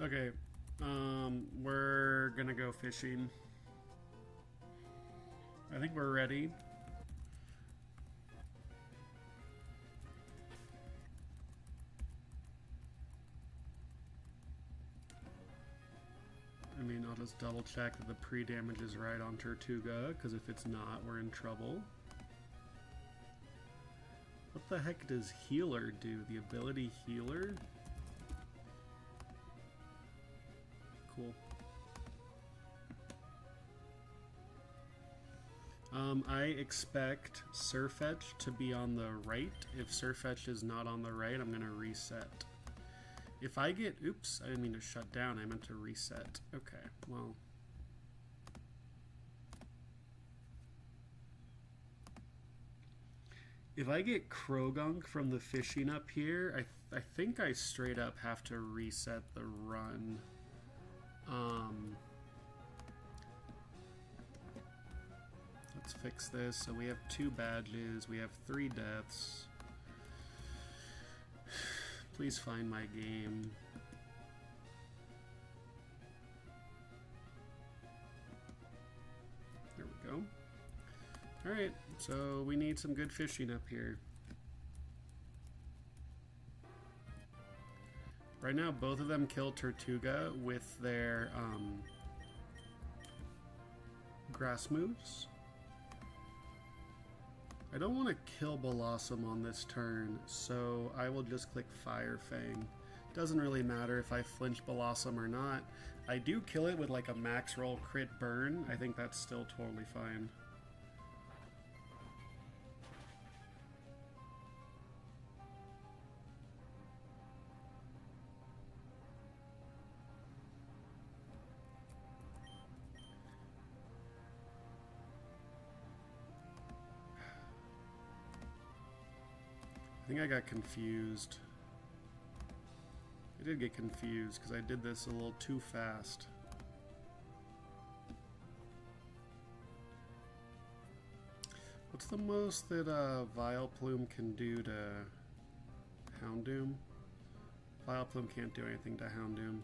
Okay, we're gonna go fishing. I think we're ready. I mean, I'll just double check that the pre-damage is right on Tortuga, because if it's not, we're in trouble. What the heck does Healer do? The ability Healer? Cool. I expect Surfetch to be on the right. If Surfetch is not on the right, I'm going to reset. If I get... Oops, I didn't mean to shut down. I meant to reset. Okay, well... If I get Krogunk from the fishing up here, I think I straight up have to reset the run. Let's fix this. So we have 2 badges. We have 3 deaths. Please find my game. There we go. Alright, so we need some good fishing up here. Right now, both of them kill Tortuga with their grass moves. I don't want to kill Blossom on this turn, so I will just click Fire Fang. Doesn't really matter if I flinch Blossom or not. I do kill it with like a max roll crit burn. I think that's still totally fine. I think I got confused. I did get confused because I did this a little too fast. What's the most that Vileplume can do to Houndoom? Vileplume can't do anything to Houndoom.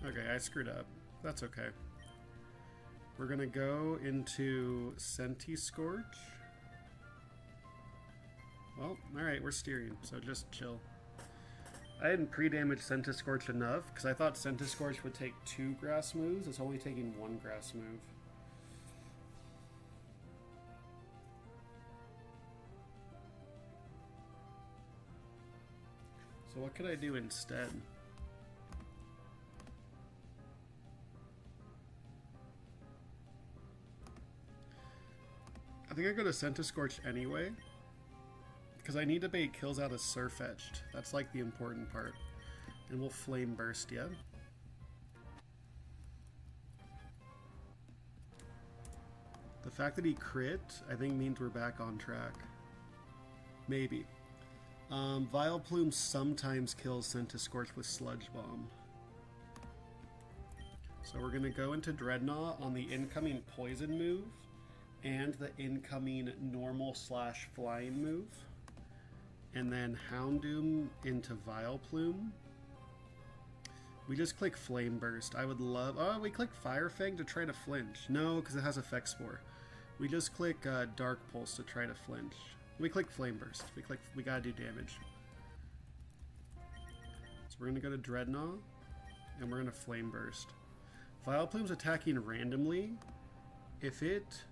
Okay, I screwed up. That's okay. We're gonna go into Centiskorch. Well, alright, we're steering, so just chill. I didn't pre-damage Centiskorch enough, because I thought Centiskorch would take 2 grass moves. It's only taking 1 grass move. So what could I do instead? I think I go to Centiskorch anyway. Because I need to bait kills out of Surfetched. That's like the important part. And we'll Flame Burst ya. The fact that he crit, I think means we're back on track. Maybe. Vileplume sometimes kills Centiskorch with Sludge Bomb. So we're going to go into Dreadnought on the incoming Poison move and the incoming normal / flying move. And then Houndoom into Vileplume. We just click Flame Burst. I would love... Oh, we click Fire Fang to try to flinch. No, because it has Effect Spore. We just click Dark Pulse to try to flinch. We click Flame Burst. We gotta do damage. So we're gonna go to Dreadnought, and we're gonna Flame Burst. Vileplume's attacking randomly. If it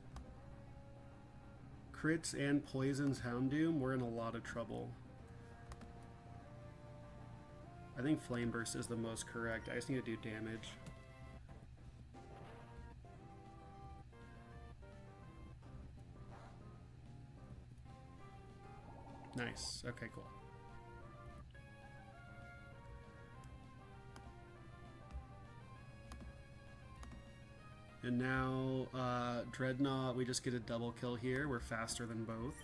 crits and poisons Houndoom, we're in a lot of trouble. I think Flame Burst is the most correct. I just need to do damage. Nice. Okay, cool. And now, Dreadnought, we just get a double kill here. We're faster than both.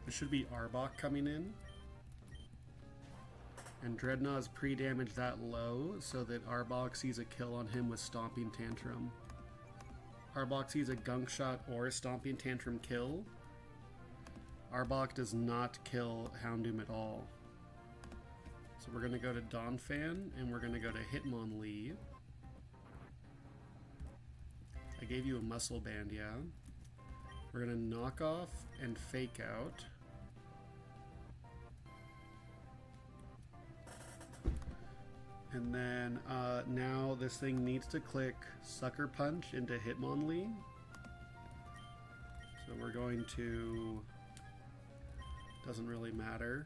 There should be Arbok coming in. And Dreadnought is pre-damaged that low so that Arbok sees a kill on him with Stomping Tantrum. Arbok sees a Gunk Shot or a Stomping Tantrum kill. Arbok does not kill Houndoom at all. So we're going to go to Donphan, and we're going to go to Hitmonlee. I gave you a Muscle Band, yeah. We're going to knock off and fake out. And then now this thing needs to click Sucker Punch into Hitmonlee. So we're going to... doesn't really matter.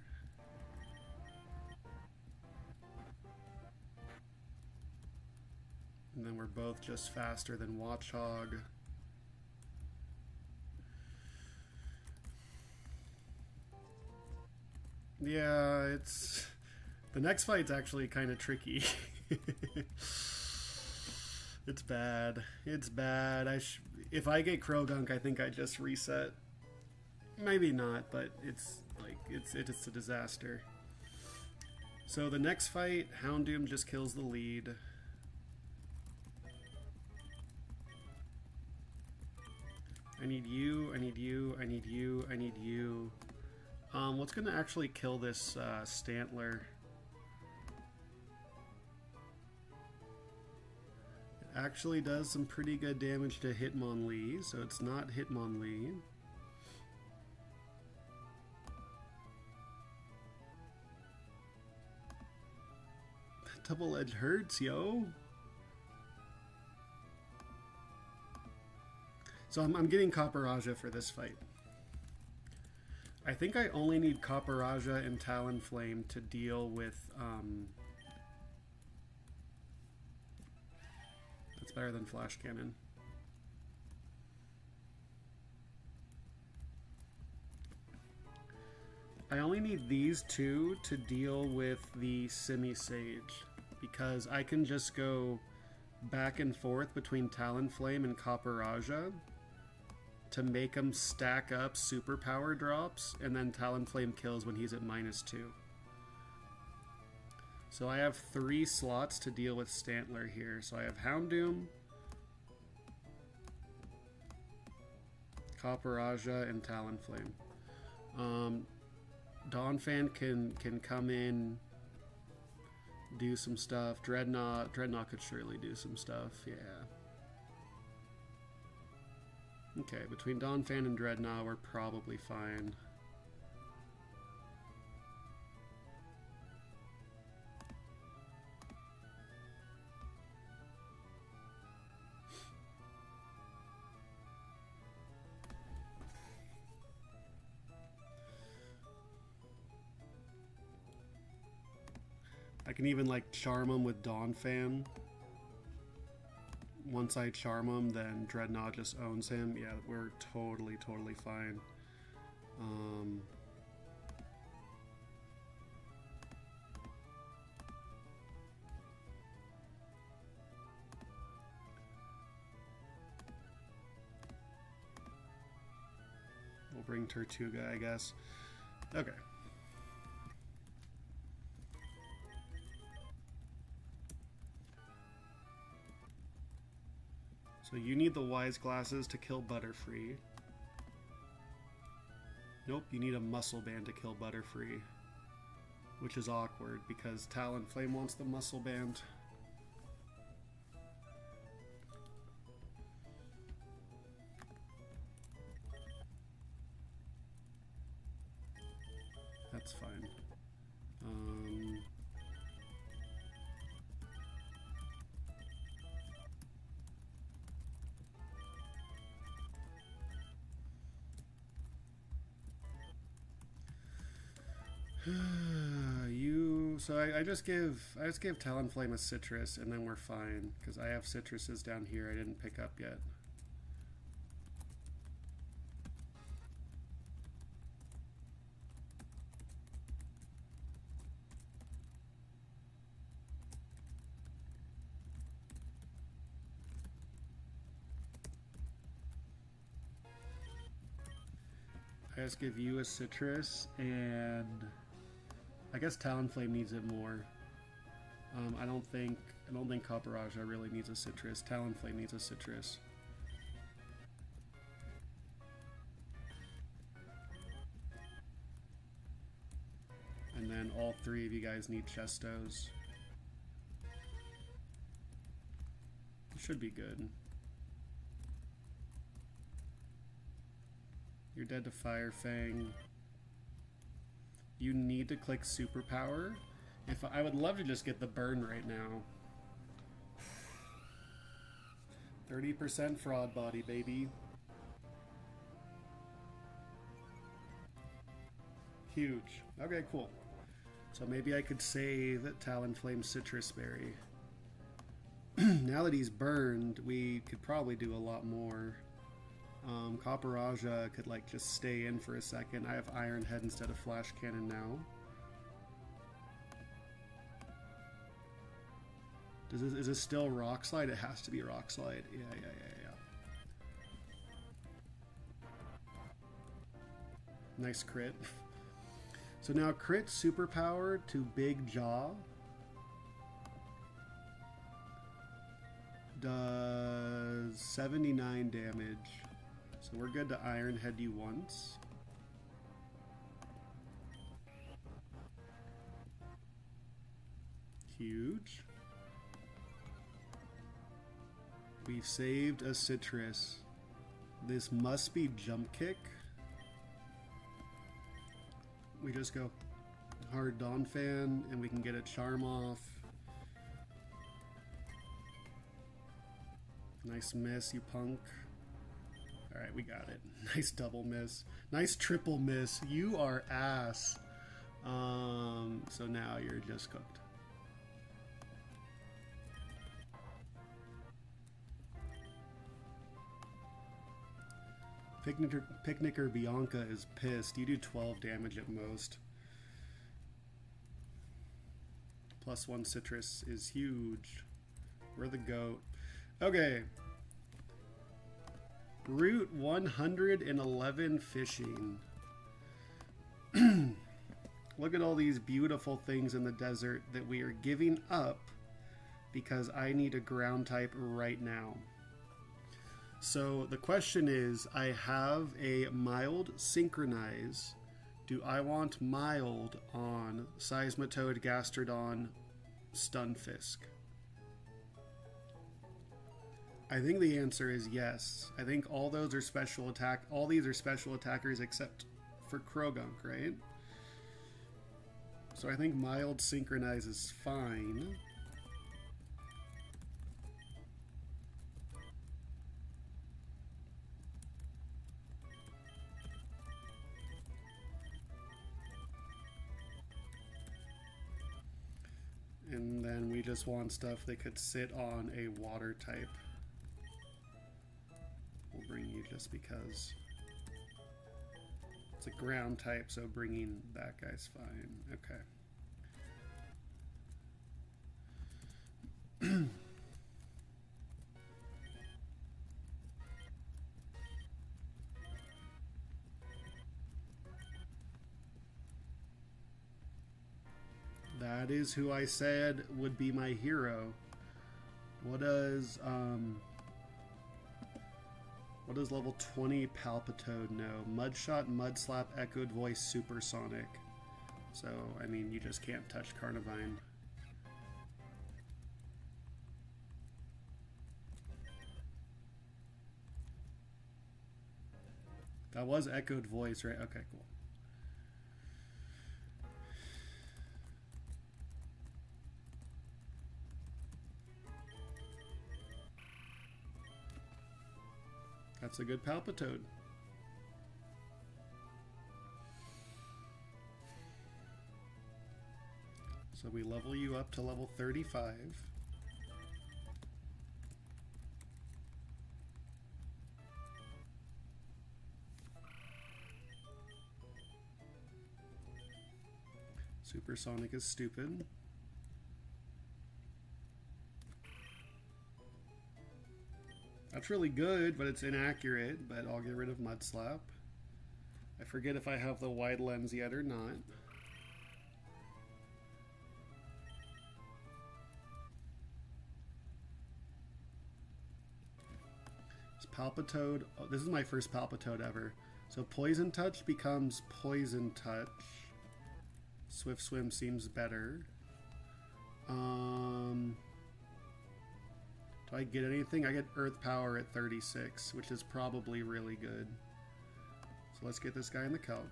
And then we're both just faster than Watchog. Yeah, it's... the next fight's actually kind of tricky. It's bad. It's bad. If I get Krogunk, I think I just reset. Maybe not, but it's like it's a disaster. So the next fight, Houndoom just kills the lead. I need you, I need you, I need you, I need you. What's gonna actually kill this Stantler? It actually does some pretty good damage to Hitmonlee, so it's not Hitmonlee. That double edge hurts, yo. So I'm getting Copperajah for this fight. I think I only need Copperajah and Talonflame to deal with... that's better than Flash Cannon. I only need these two to deal with the Simi-Sage, because I can just go back and forth between Talonflame and Copperajah to make him stack up superpower drops, and then Talonflame kills when he's at -2. So I have 3 slots to deal with Stantler here. So I have Houndoom, Copperajah, and Talonflame. Donphan can come in, do some stuff. Dreadnought could surely do some stuff, yeah. Okay, between Donphan and Dreadnought, we're probably fine. I can even like charm him with Donphan. Once I charm him, then Dreadnought just owns him. Yeah, we're totally fine. We'll bring Tortuga, I guess. Okay. So you need the Wise Glasses to kill Butterfree. Nope, you need a Muscle Band to kill Butterfree. Which is awkward, because Talonflame wants the Muscle Band. That's fine. So I just give Talonflame a citrus, and then we're fine, because I have citruses down here I didn't pick up yet. I just give you a citrus, and I guess Talonflame needs it more. I don't think Copperajah really needs a citrus. Talonflame needs a citrus. And then all three of you guys need Chestos. Should be good. You're dead to Fire Fang. You need to click Superpower. If I would love to just get the burn right now. 30% fraud body, baby. Huge. Okay, cool. So maybe I could save Talonflame Citrus Berry. Now that he's burned, we could probably do a lot more. Copperajah could like just stay in for a second. I have Iron Head instead of Flash Cannon now. Is this still Rock Slide? It has to be Rock Slide. Yeah. Nice crit. So now crit superpower to Big Jaw. Does 79 damage. So we're good to Iron Head you once. Huge. We've saved a citrus. This must be Jump Kick. We just go hard Donphan and we can get a Charm off. Nice miss, you punk. Alright, we got it. Nice double miss. Nice triple miss. You are ass. So now you're just cooked. Picnicker Bianca is pissed. You do 12 damage at most. +1 citrus is huge. We're the GOAT. Okay. Route 111 fishing. Look at all these beautiful things in the desert that we are giving up because I need a ground type right now. So the question is, I have a mild synchronize. Do I want mild on Seismitoad, Gastrodon, Stunfisk? I think the answer is yes. I think all those are special attack. All these are special attackers except for Krogunk, right? So I think mild synchronize is fine. And then we just want stuff that could sit on a water type. We'll bring you just because. It's a ground type, so bringing that guy's fine. Okay. That is who I said would be my hero. What does level 20 Palpitoad know? Mudshot, Mudslap, Echoed Voice, Supersonic. So, I mean, you just can't touch Carnivine. That was Echoed Voice, right? Okay, cool. That's a good Palpitoad. So we level you up to level 35. Supersonic is stupid. That's really good, but it's inaccurate, but I'll get rid of Mudslap. I forget if I have the wide lens yet or not. Palpitoad. Oh, this is my first Palpitoad ever. So Poison Touch becomes Poison Touch. Swift Swim seems better. Do I get anything? I get Earth Power at 36, which is probably really good. So let's get this guy in the calc.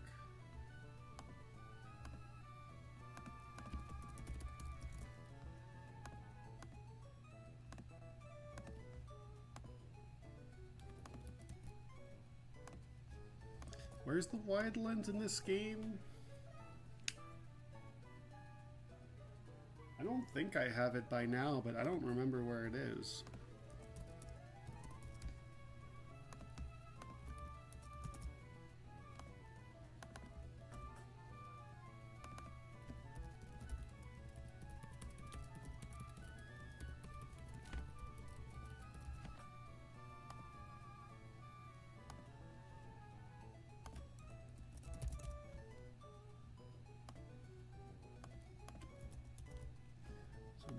Where's the wide lens in this game? I don't think I have it by now, but I don't remember where it is.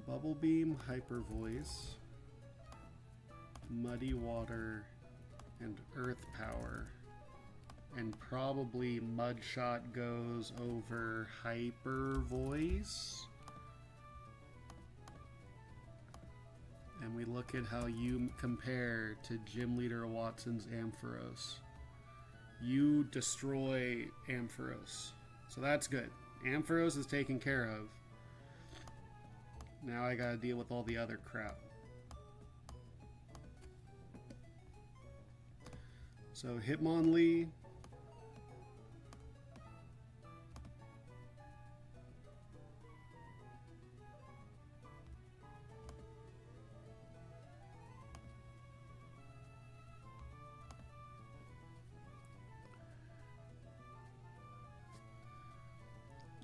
Bubble Beam, Hyper Voice, Muddy Water, and Earth Power. And probably Mud Shot goes over Hyper Voice. And we look at how you compare to Gym Leader Watson's Ampharos. You destroy Ampharos. So that's good. Ampharos is taken care of. Now I gotta deal with all the other crap. So Hitmonlee.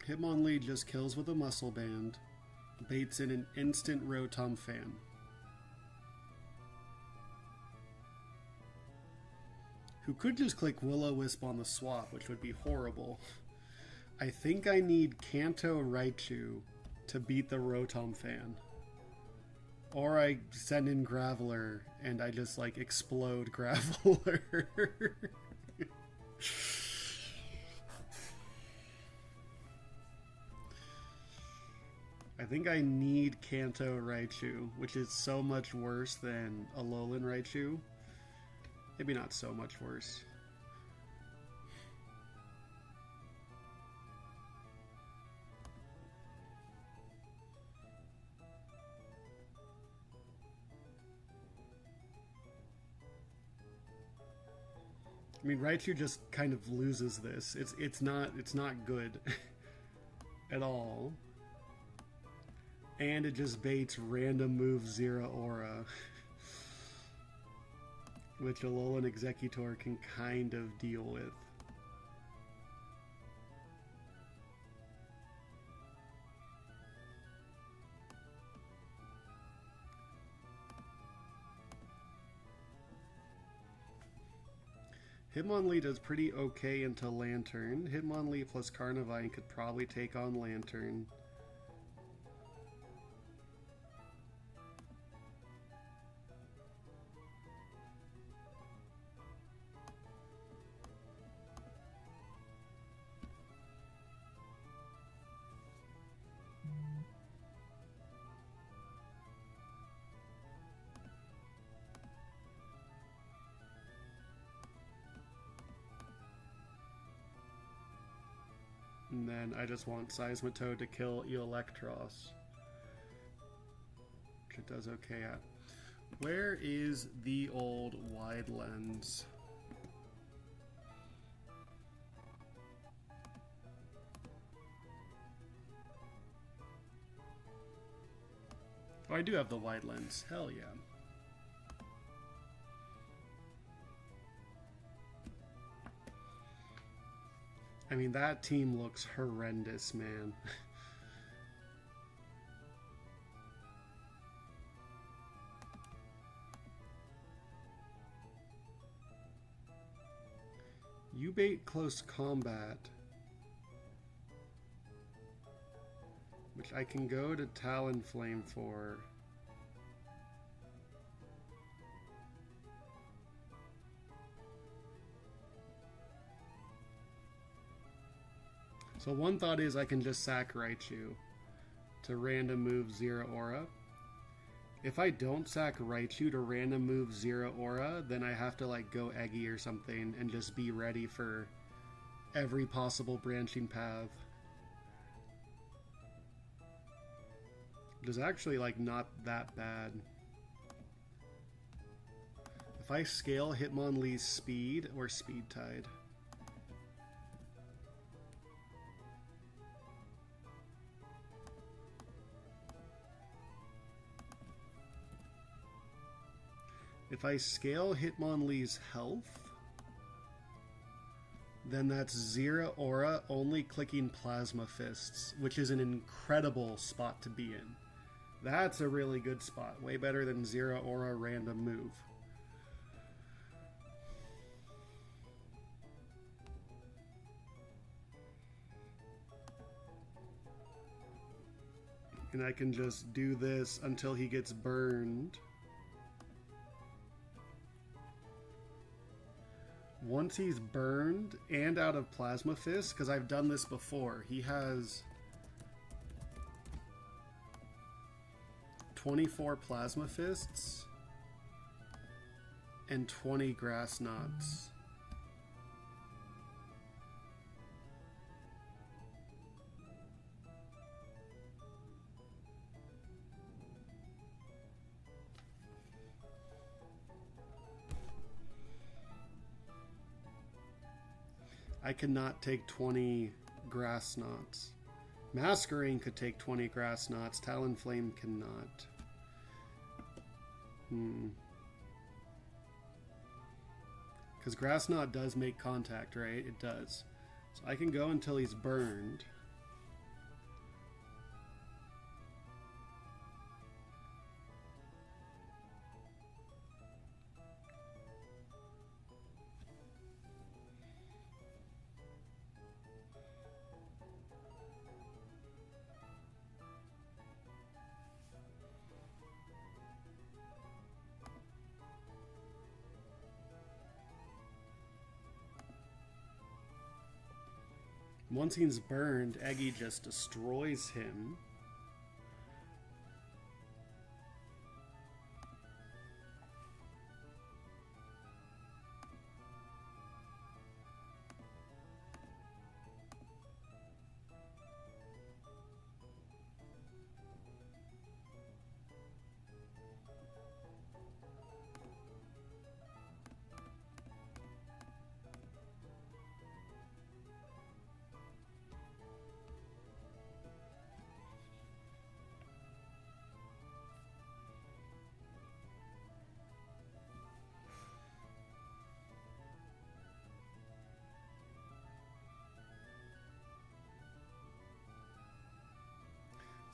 Hitmonlee just kills with a Muscle Band. Baits in an instant Rotom Fan. Who could just click Will-O-Wisp on the swap, which would be horrible. I think I need Kanto Raichu to beat the Rotom Fan. Or I send in Graveler and I just like explode Graveler. I think I need Kanto Raichu, which is so much worse than Alolan Raichu. Maybe not so much worse. I mean, Raichu just kind of loses this. It's not good at all. And it just baits random move Zero Aura, which Alolan Executor can kind of deal with. Hitmonlee does pretty okay into Lantern. Hitmonlee plus Carnivine could probably take on Lantern. And then I just want Seismitoad to kill Electros, which it does okay at. Where is the old wide lens? Oh, I do have the wide lens. Hell yeah. I mean, that team looks horrendous, man. You bait close combat, which I can go to Talonflame for. So one thought is I can just sack Raichu to random move Zero Aura. If I don't sack Raichu to random move Zero Aura, then I have to like go Eggy or something and just be ready for every possible branching path. It is actually like not that bad. If I scale Hitmonlee's speed or Speed Tide. If I scale Hitmonlee's health, then that's Zero Aura only clicking Plasma Fists, which is an incredible spot to be in. That's a really good spot. Way better than Zero Aura random move. And I can just do this until he gets burned. Once he's burned and out of Plasma Fist, because I've done this before, he has 24 Plasma Fists and 20 Grass Knots. I cannot take 20 Grass Knots. Masquerain could take 20 Grass Knots. Talonflame cannot. Because Grass Knot does make contact, right? It does. So I can go until he's burned. Once he's burned, Eggy just destroys him.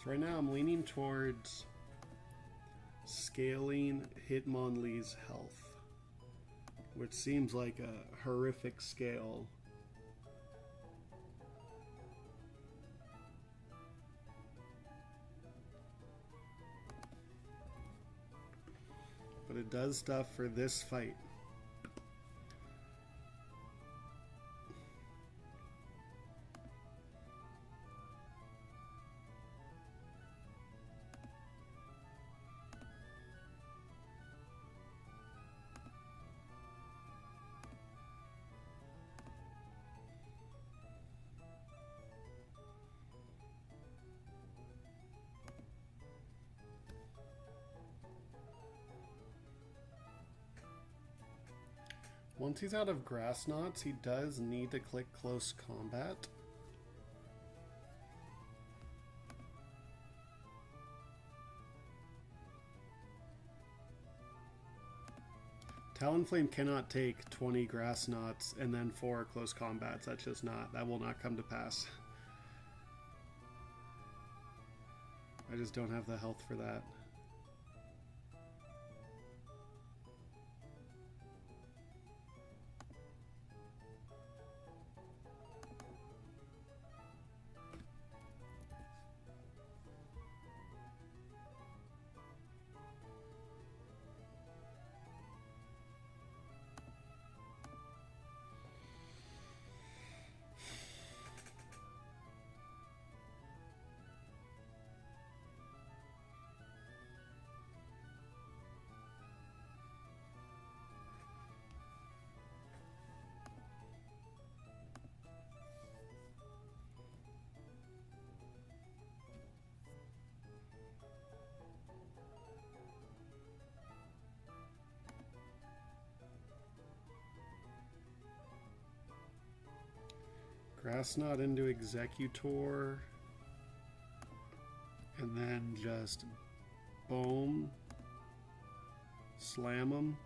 So right now I'm leaning towards scaling Hitmonlee's health, which seems like a horrific scale. But it does stuff for this fight. Once he's out of Grass Knots, he does need to click Close Combat. Talonflame cannot take 20 Grass Knots and then 4 Close Combats. That's just not, that will not come to pass. I just don't have the health for that. Grass Knot into Executor. And then just boom. Slam them.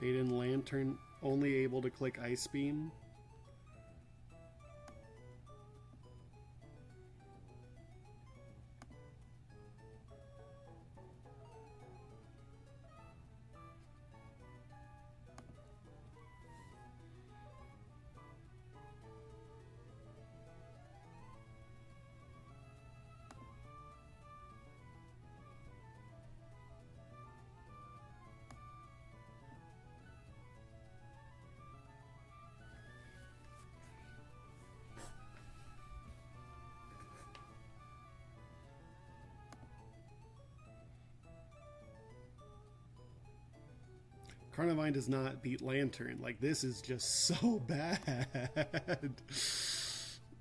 Bait in Lantern, only able to click Ice Beam. Carnivine does not beat Lantern. Like, this is just so bad.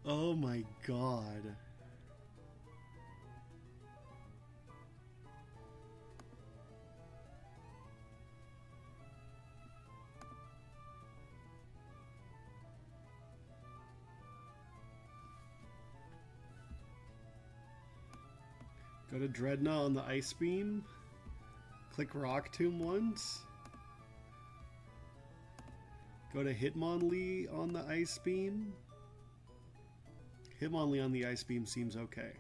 Oh my god. Go to Dreadnought on the Ice Beam. Click Rock Tomb once. Go to Hitmonlee on the Ice Beam. Hitmonlee on the Ice Beam seems okay.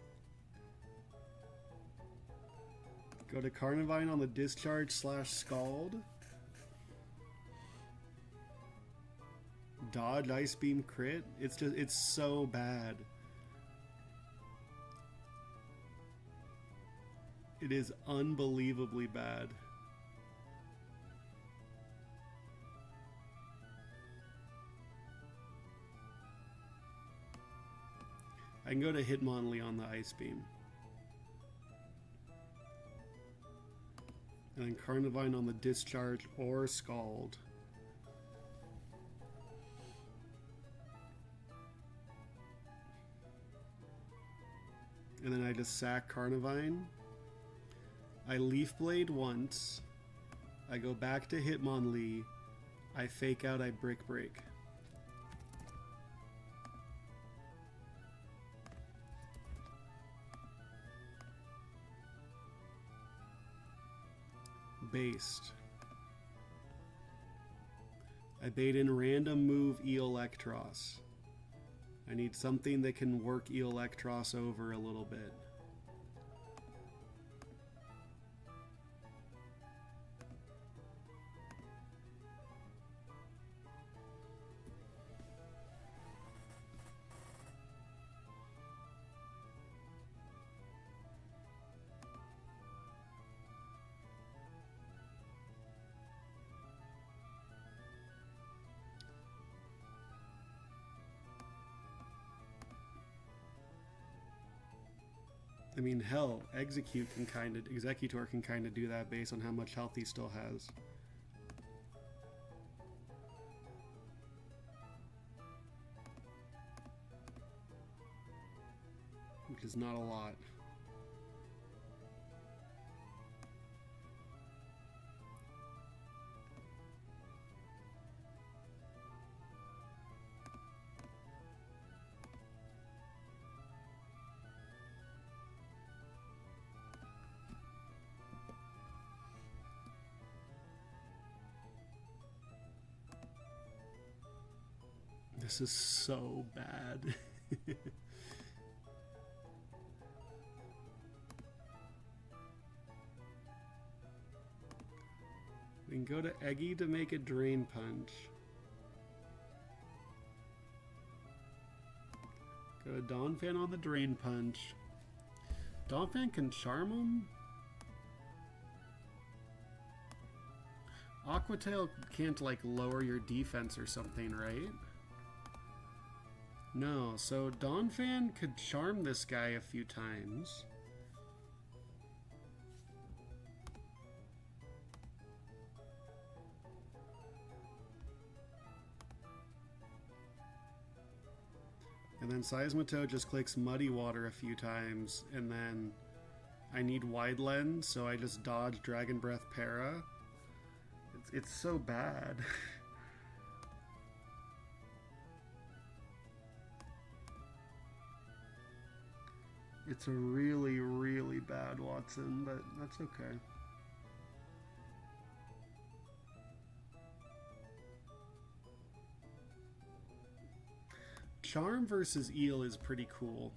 Go to Carnivine on the Discharge / Scald. Dodge Ice Beam crit. It's so bad. It is unbelievably bad. I can go to Hitmonlee on the Ice Beam. And then Carnivine on the Discharge or Scald. And then I just sack Carnivine. I Leaf Blade once. I go back to Hitmonlee. I fake out, I Brick Break. Based. I bait in random move Electros. I need something that can work Electros over a little bit. I mean, hell, Executor can kind of do that based on how much health he still has. Which is not a lot. This is so bad. We can go to Eggy to make a Drain Punch. Go to Donphan on the Drain Punch. Donphan can charm him? Aquatail can't, like, lower your defense or something, right? No, so Donphan could charm this guy a few times. And then Seismitoad just clicks Muddy Water a few times, and then I need Wide Lens, so I just dodge Dragon Breath Para, It's so bad. It's a really, really bad Watson, but that's okay. Charm versus Eel is pretty cool.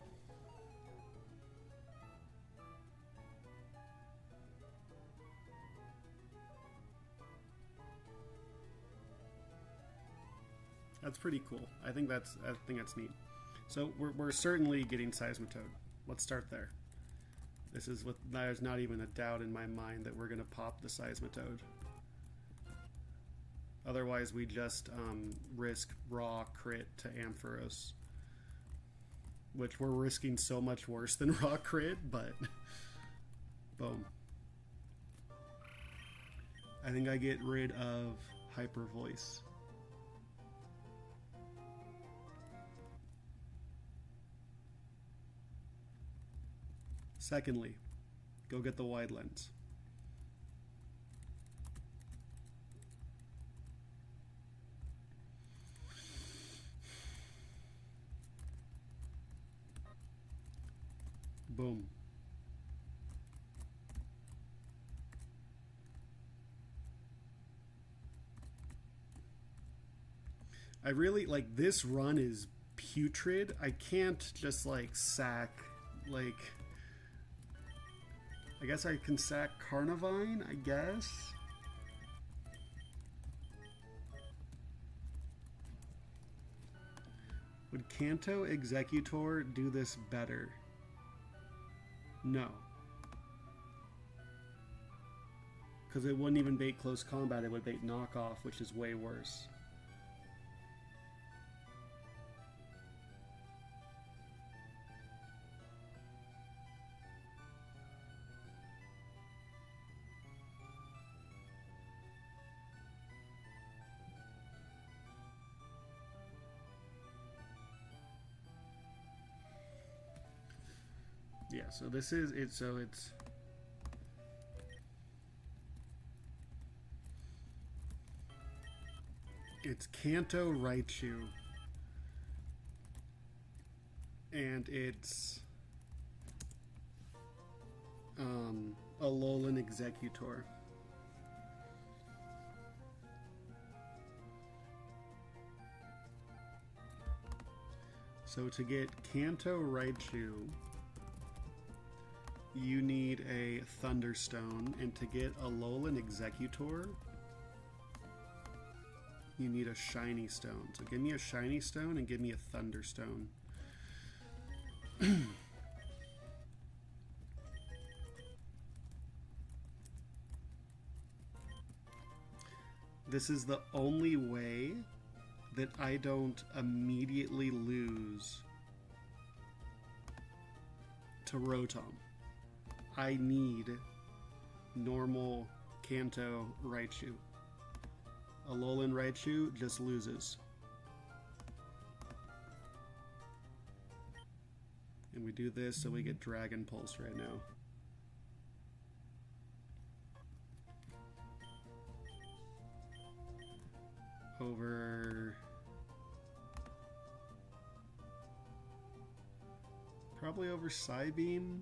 That's pretty cool. I think that's neat. So we're certainly getting Seismitoad. Let's start there. This is what, there's not even a doubt in my mind that we're gonna pop the Seismitoad. Otherwise, we just risk raw crit to Ampharos, which we're risking so much worse than raw crit, but boom. I think I get rid of Hyper Voice. Secondly, go get the wide lens. Boom. I really like this run is putrid. I can't just like sack like, I guess I can sack Carnivine, I guess. Would Kanto Executor do this better? No. Because it wouldn't even bait close combat, it would bait knockoff, which is way worse. Yeah, so this is it. So it's Kanto Raichu, and it's Alolan Executor. So to get Kanto Raichu, you need a Thunderstone, and to get Alolan Executor, you need a Shiny Stone. So give me a Shiny Stone and give me a Thunderstone. This is the only way that I don't immediately lose to Rotom. I need normal Kanto Raichu. Alolan Raichu just loses. And we do this so we get Dragon Pulse right now. Over... probably over Psybeam.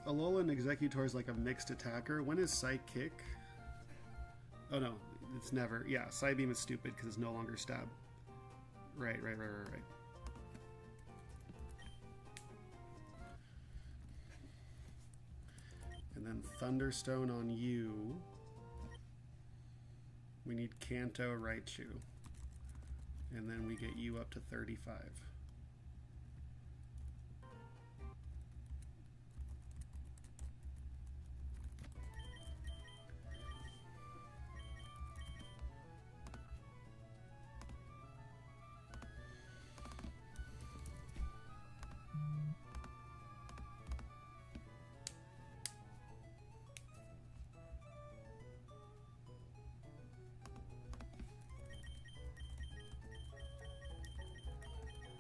Alolan Executor is like a mixed attacker. When is Psychic? Oh no, it's never. Yeah, Psybeam is stupid because it's no longer stab. Right. And then Thunderstone on you. We need Kanto Raichu. And then we get you up to 35.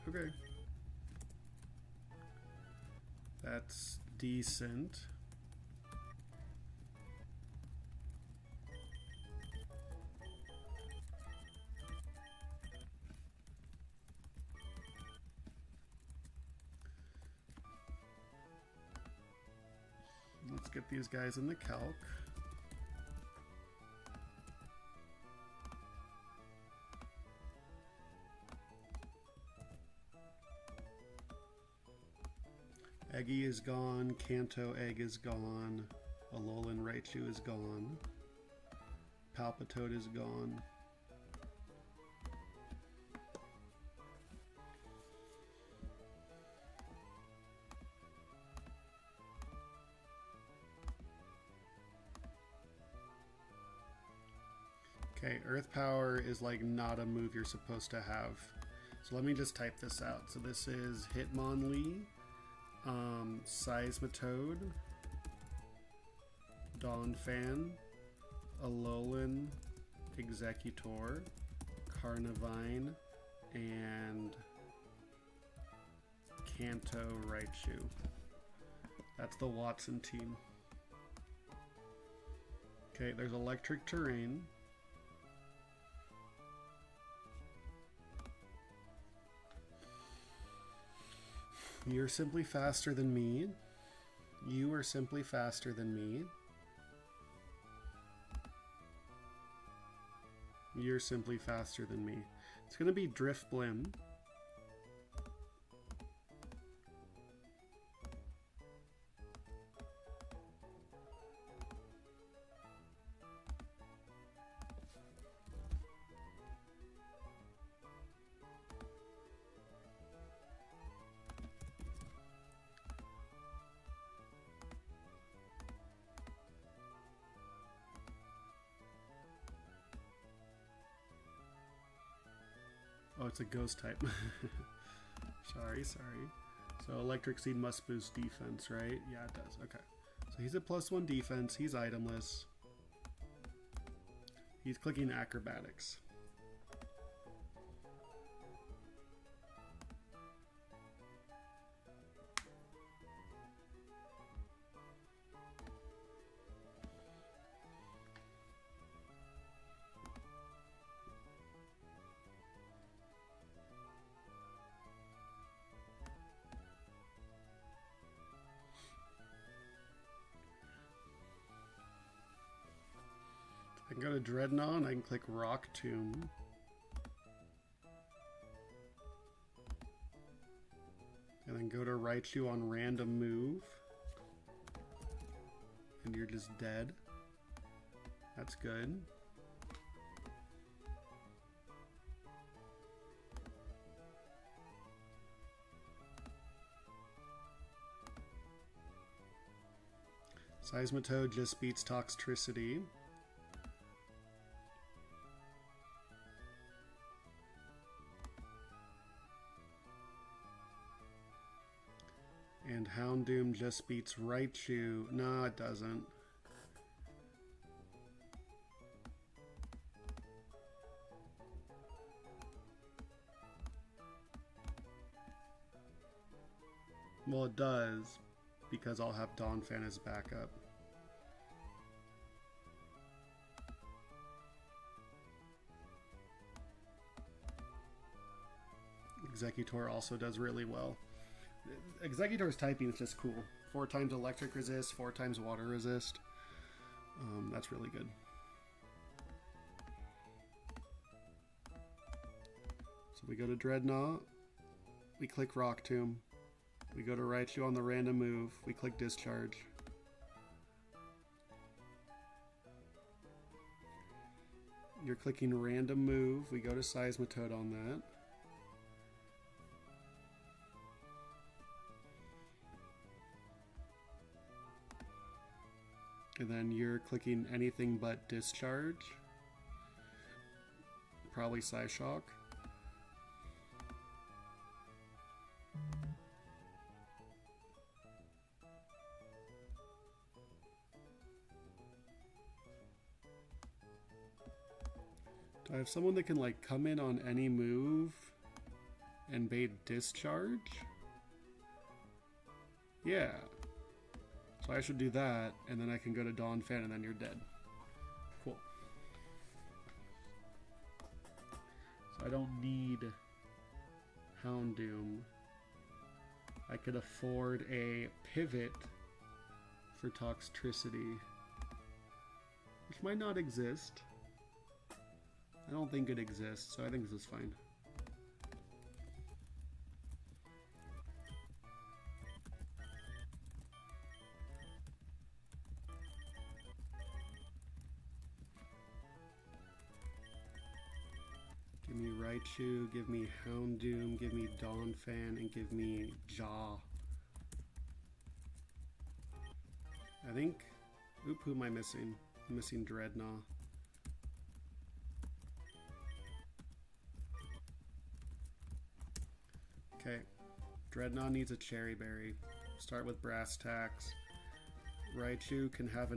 Okay. That's decent. get these guys in the calc. Eggy is gone, Kanto Egg is gone, Alolan Raichu is gone, Palpitoad is gone. Okay, Earth Power is like not a move you're supposed to have. So let me just type this out. So this is Hitmonlee, Seismitoad, Donphan, Alolan, Executor, Carnivine, and Kanto Raichu. That's the Watson team. Okay, there's Electric Terrain. You're simply faster than me. You are simply faster than me. You're simply faster than me. It's going to be Drifblim. Oh, it's a ghost type. Sorry. So Electric Seed must boost defense, right? Yeah, it does. Okay. So he's at +1 defense. He's itemless. He's clicking Acrobatics. I can go to Dreadnought and I can click Rock Tomb. And then go to Raichu on random move. And you're just dead. That's good. Seismitoad just beats Toxtricity. And Houndoom just beats Raichu. No, it doesn't. Well, it does, because I'll have Donphan as backup. Executor also does really well. Executor's typing is just cool. 4 times electric resist, 4 times water resist. That's really good. So we go to Dreadnought. We click Rock Tomb. We go to Raichu on the random move. We click Discharge. You're clicking random move. We go to Seismitoad on that. And then you're clicking anything but Discharge. Probably Psyshock. Do I have someone that can like come in on any move and bait Discharge? Yeah. So I should do that, and then I can go to Donphan, and then you're dead. Cool. So I don't need Houndoom. I could afford a pivot for toxicity, which might not exist. I don't think it exists, so I think this is fine. Give me Raichu, give me Houndoom, give me Donphan, and give me Jaw. I think... Oop, who am I missing? I'm missing Dreadnought. Okay. Dreadnought needs a Cherry Berry. Start with Brass Tacks. Raichu can have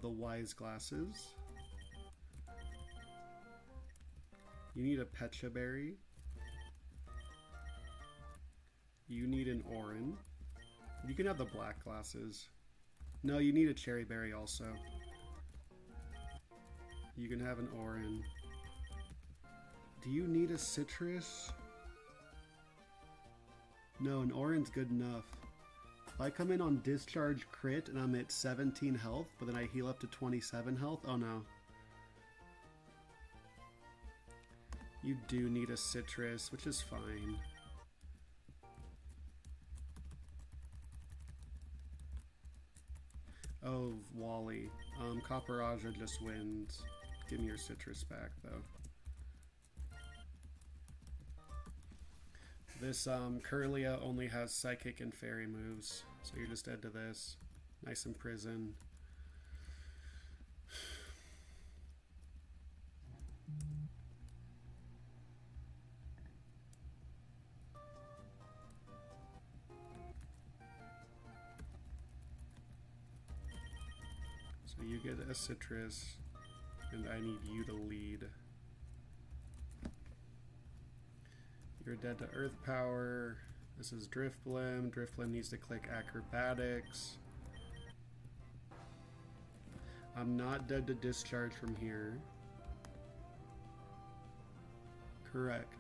the Wise Glasses. You need a Pecha Berry. You need an Oran. You can have the Black Glasses. No, you need a Cherry Berry also. You can have an Oran. Do you need a Citrus? No, an Oran's good enough. If I come in on Discharge Crit and I'm at 17 health, but then I heal up to 27 health, oh no. You do need a Citrus, which is fine. Oh, Wally. Copperaja just wins. Give me your Citrus back, though. This Kirlia only has Psychic and Fairy moves, so you're just dead to this. Nice Imprison. So you get a Citrus, and I need you to lead. You're dead to Earth Power. This is Drifblim. Drifblim needs to click Acrobatics. I'm not dead to Discharge from here. Correct.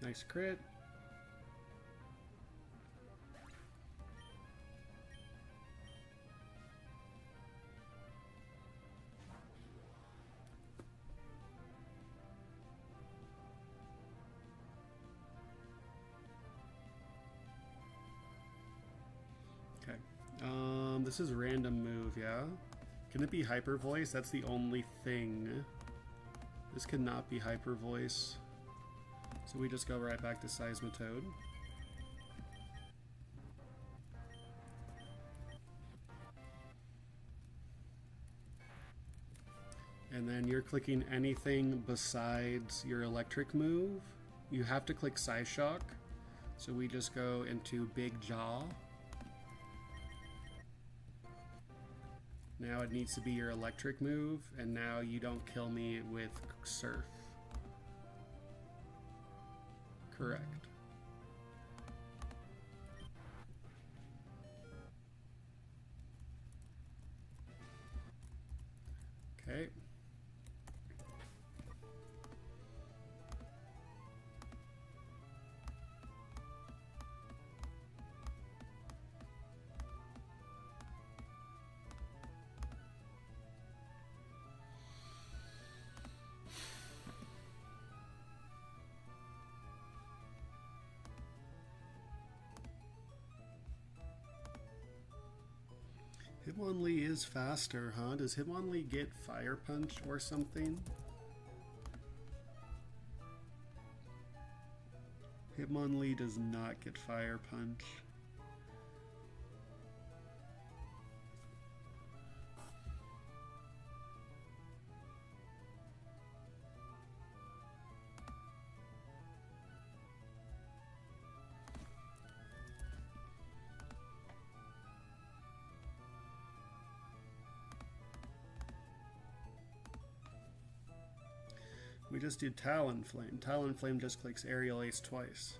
Nice crit. Okay. This is random move, yeah? Can it be Hyper Voice? That's the only thing. This cannot be Hyper Voice. So we just go right back to Seismitoad. And then you're clicking anything besides your electric move. You have to click Psyshock. So we just go into Big Jaw. Now it needs to be your electric move, and now you don't kill me with Surf. Correct. Okay. Hitmonlee is faster, huh? Does Hitmonlee get Fire Punch or something? Hitmonlee does not get Fire Punch. We just did Talonflame. Talonflame just clicks Aerial Ace twice.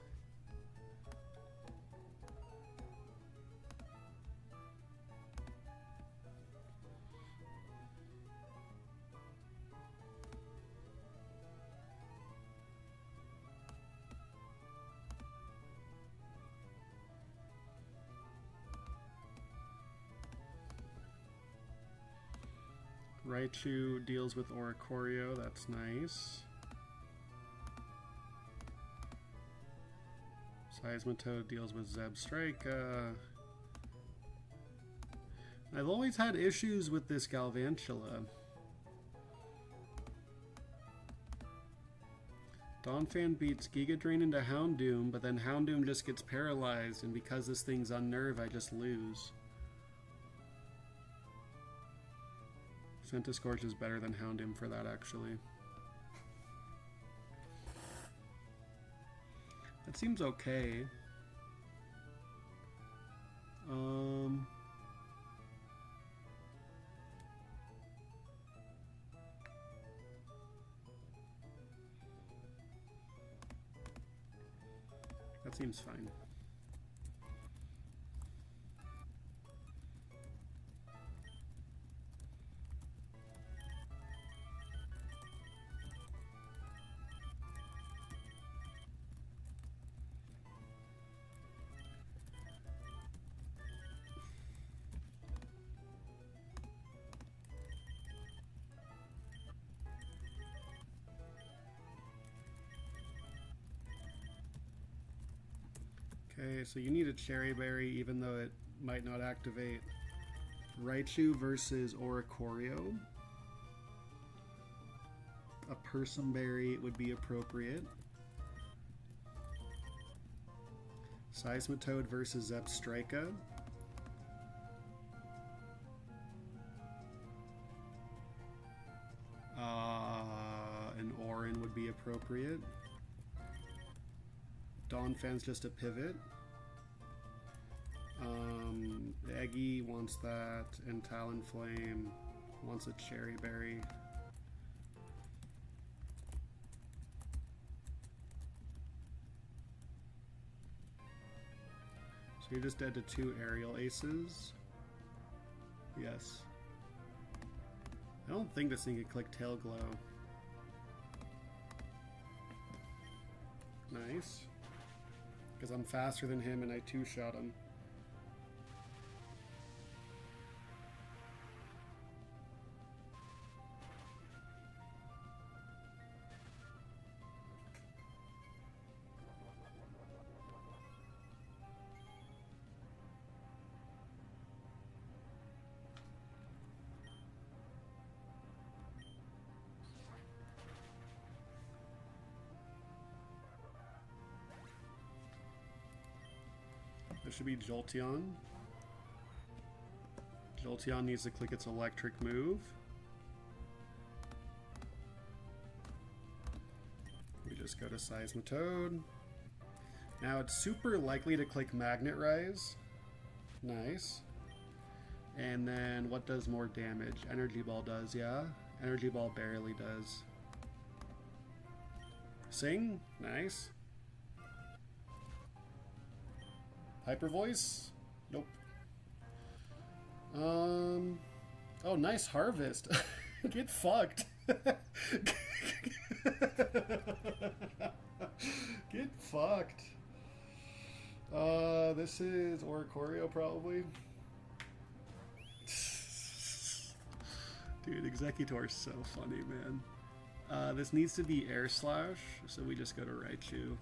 Raichu deals with Oricorio, that's nice. Seismitoad deals with Zebstrika. I've always had issues with this Galvantula. Donphan beats Giga Drain into Houndoom, but then Houndoom just gets paralyzed, and because this thing's Unnerve, I just lose. Centiskorch is better than Houndoom for that, actually. That seems okay. That seems fine. Okay, so you need a Cherry Berry even though it might not activate. Raichu versus Oricorio. A Persim Berry would be appropriate. Seismitoad versus Zebstrika. An Orin would be appropriate. Donphan's just a pivot. Eggy wants that, and Talonflame wants a Cherry Berry. So you're just dead to 2 aerial aces. Yes. I don't think this thing could click Tail Glow. Nice. Because I'm faster than him and I 2-shot him. There should be Jolteon. Jolteon needs to click its electric move. We just go to Seismitoad. Now it's super likely to click Magnet Rise. Nice. And then what does more damage? Energy Ball does, yeah. Energy Ball barely does. Sing? Nice. Hyper Voice? Nope. Oh, nice Harvest. Get fucked. Get fucked. This is Oricorio probably. Dude, Executor's so funny, man. This needs to be Air Slash, so we just go to Raichu.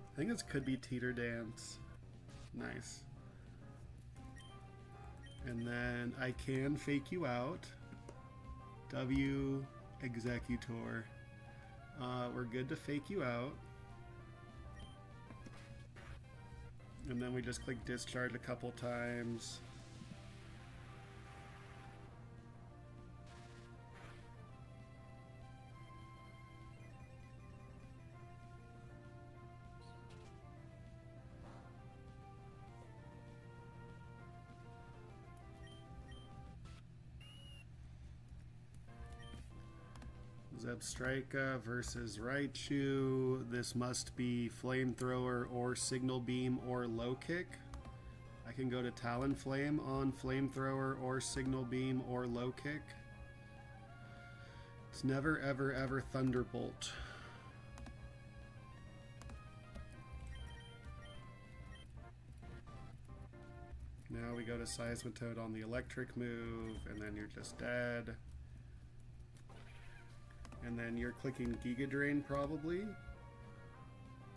I think this could be Teeter Dance. Nice. And then I can fake you out. W Executor. We're good to fake you out. And then we just click Discharge a couple times. Zebstrika versus Raichu. This must be Flamethrower or Signal Beam or Low Kick. I can go to Talonflame on Flamethrower or Signal Beam or Low Kick. It's never ever ever Thunderbolt. Now we go to Seismitoad on the electric move, and then you're just dead. And then you're clicking Giga Drain probably.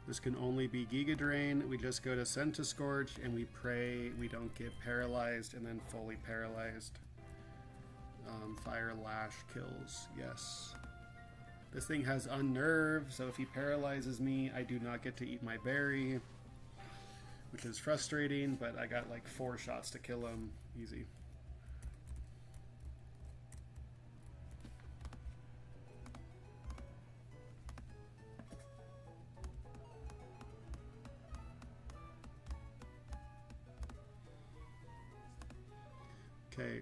This can only be Giga Drain. We just go to Centiscorch and we pray we don't get paralyzed and then fully paralyzed. Fire Lash kills, yes. This thing has Unnerve, so if he paralyzes me, I do not get to eat my berry, which is frustrating, but I got like 4 shots to kill him. Easy. Okay.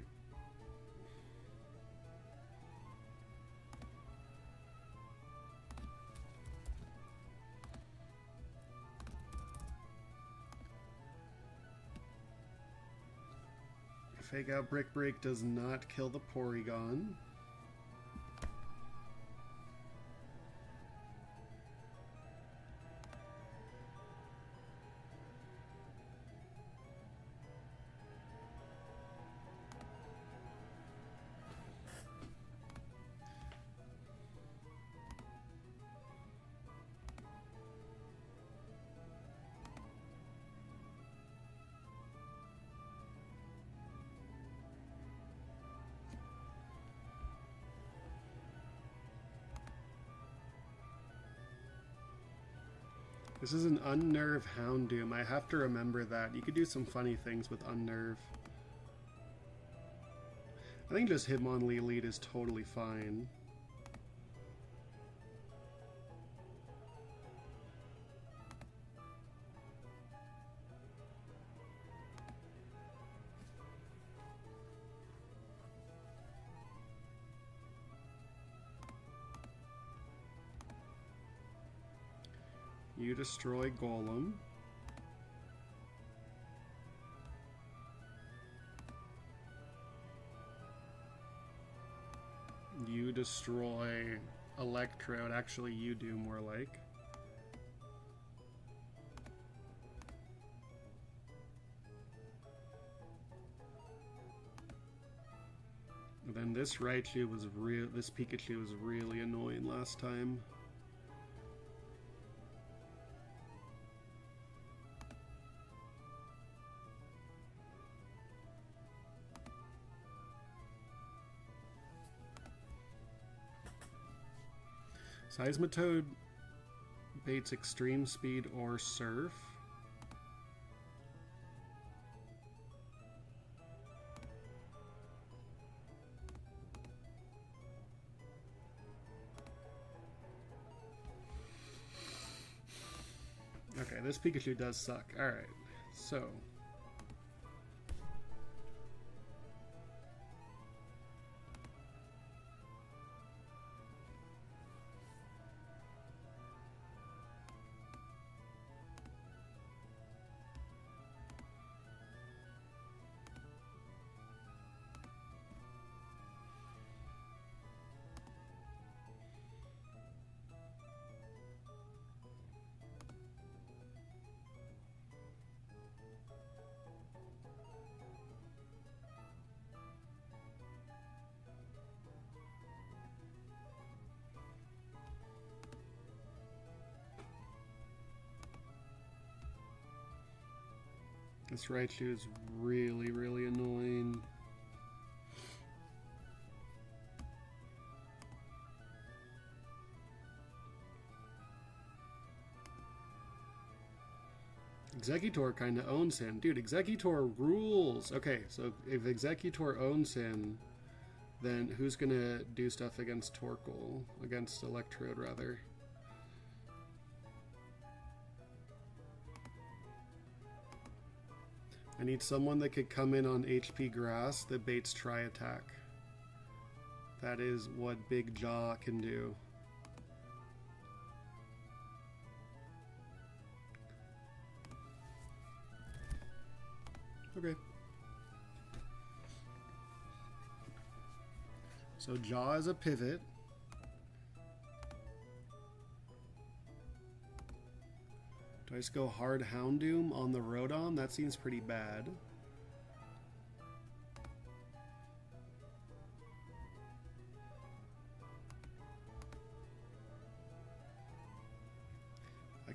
Fake Out Brick Break does not kill the Porygon. This is an Unnerve Houndoom. I have to remember that. You could do some funny things with Unnerve. I think just Hitmonlee lead is totally fine. You destroy Golem. You destroy Electrode. Actually, you do more like. And then this Raichu was this Pikachu was really annoying last time. Seismitoad baits Extreme Speed or Surf. Okay, this Pikachu does suck. Alright, so... This Raichu is really, really annoying. Exeggutor kind of owns him. Dude, Exeggutor rules! Okay, so if Exeggutor owns him, then who's gonna do stuff against Torkoal? Against Electrode, rather. I need someone that could come in on HP Grass that baits Tri-Attack. That is what Big Jaw can do. Okay. So Jaw is a pivot. Do I just go hard Houndoom on the Rotom? That seems pretty bad.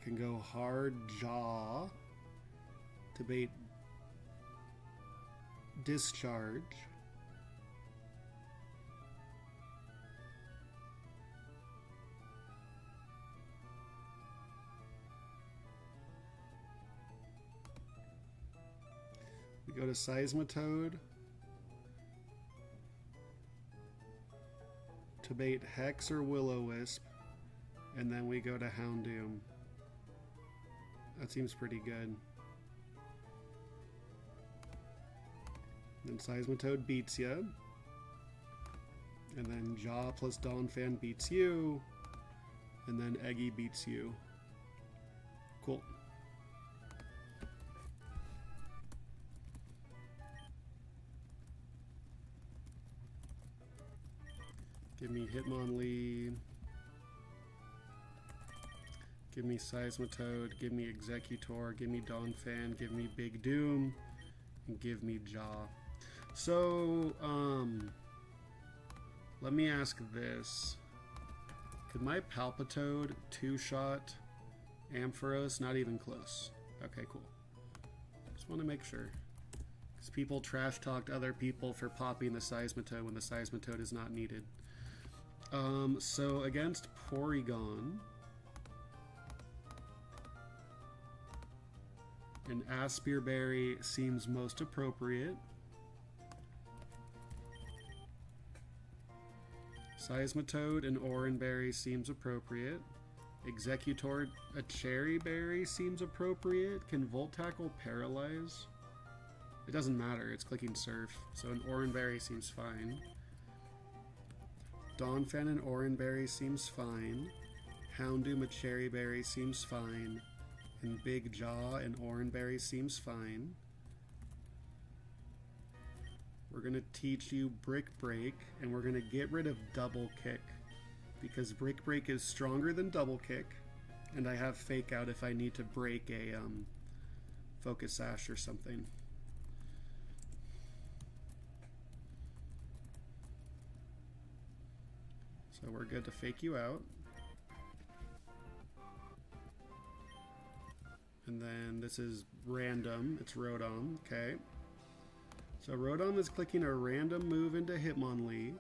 can go hard jaw to bait discharge. We go to Seismitoad to bait Hex or Will-O-Wisp, and then we go to Houndoom. That seems pretty good. Then Seismitoad beats you, and then Jaw plus Donphan beats you, and then Eggy beats you. Cool. Give me Hitmonlee. Give me Seismitoad. Give me Executor. Give me Donphan. Give me Big Doom. And give me Jaw. So, let me ask this. Could my Palpitoad two-shot Ampharos? Not even close. Okay, cool. Just want to make sure. Because people trash-talked other people for popping the Seismitoad when the Seismitoad is not needed. So against Porygon, an Aspir Berry seems most appropriate. Seismitoad and RnB seems appropriate. Executor, a Cherry Berry seems appropriate. Can Volt Tackle paralyze? It doesn't matter, it's clicking Surf, so an RnB seems fine. Donphan and RnB seems fine. Houndoom, a Cherry Berry seems fine. And Big Jaw and RnB seems fine. We're going to teach you Brick Break, and we're going to get rid of Double Kick, because Brick Break is stronger than Double Kick, and I have Fake Out if I need to break a Focus Sash or something. So we're good to Fake you out. And then this is random, it's Rotom, okay. So Rotom is clicking a random move into Hitmonlee.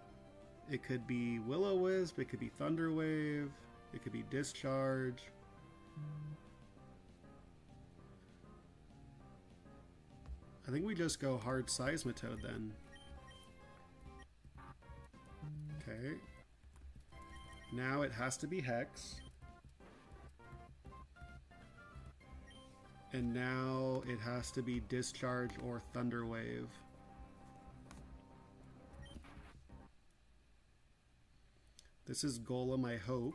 It could be Will-O-Wisp, it could be Thunder Wave, it could be Discharge. I think we just go hard Seismitoad then. Okay. Now it has to be Hex. And now it has to be Discharge or Thunder Wave. This is Golem, I hope.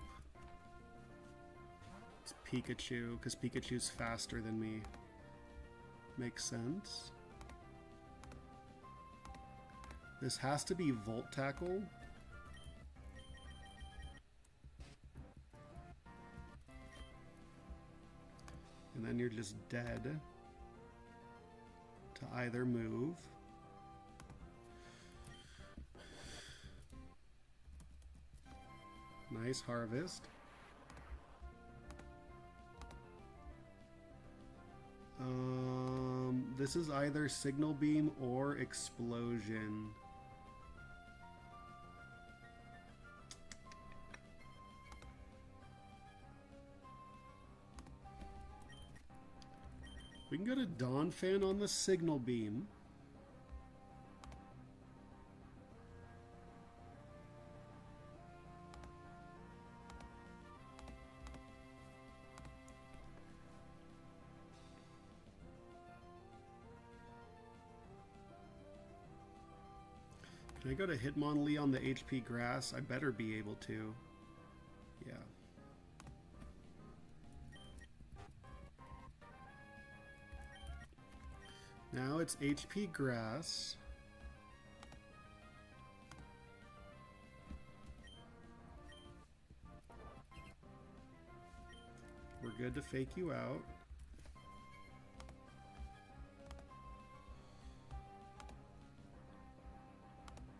It's Pikachu, because Pikachu's faster than me. Makes sense. This has to be Volt Tackle. And then you're just dead to either move. Nice Harvest. This is either Signal Beam or Explosion. We can go to Donphan on the Signal Beam. Can I go to Hitmonlee on the HP Grass? I better be able to. Yeah. Now it's HP Grass. We're good to Fake you out.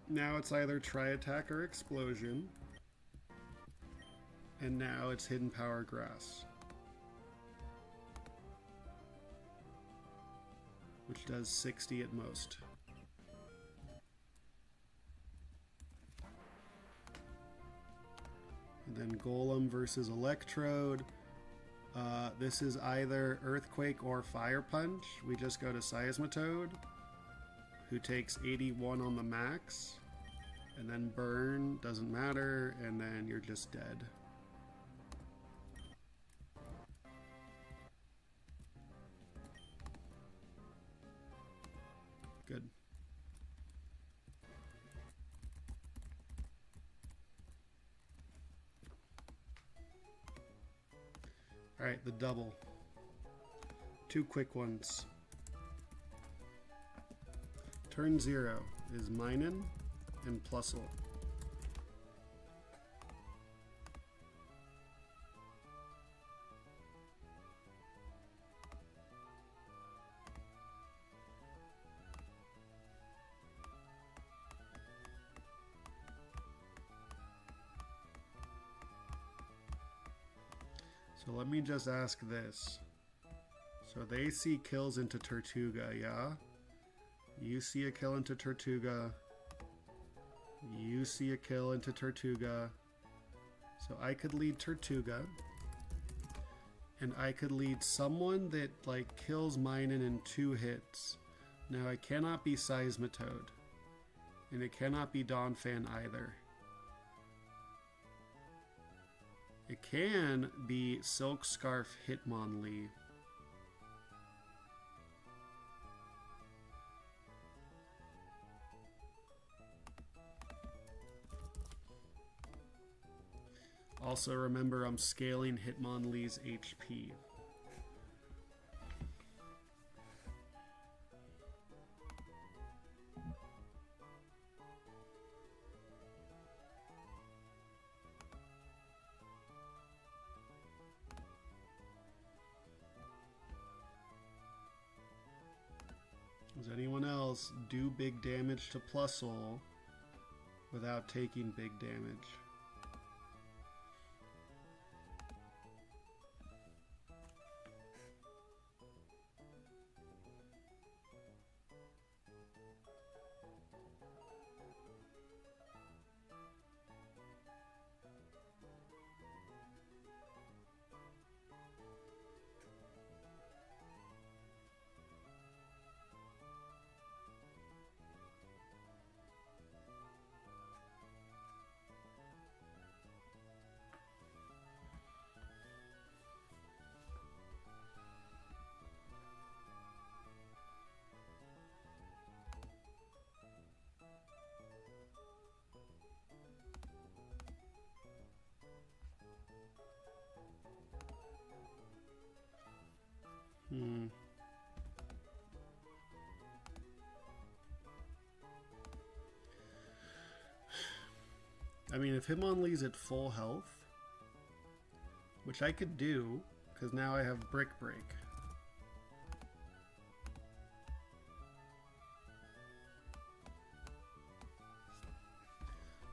Now it's either Tri-Attack or Explosion. And now it's Hidden Power Grass. which does 60 at most. And then Golem versus Electrode. This is either Earthquake or Fire Punch. We just go to Seismitoad, who takes 81 on the max. And then Burn, doesn't matter, and then you're just dead. Good. Alright, the double. 2 quick ones. Turn 0 is Minen and Plusle. So let me just ask this. So they see kills into Tortuga, yeah? You see a kill into Tortuga. You see a kill into Tortuga. So I could lead Tortuga. And I could lead someone that like kills Minen in 2 hits. Now it cannot be Seismitoad. And it cannot be Donphan either. It can be Silk Scarf Hitmonlee. Also remember, I'm scaling Hitmonlee's HP. Does anyone else do big damage to Plusle without taking big damage? I mean, if Hitmonlee's at full health, which I could do, because now I have Brick Break.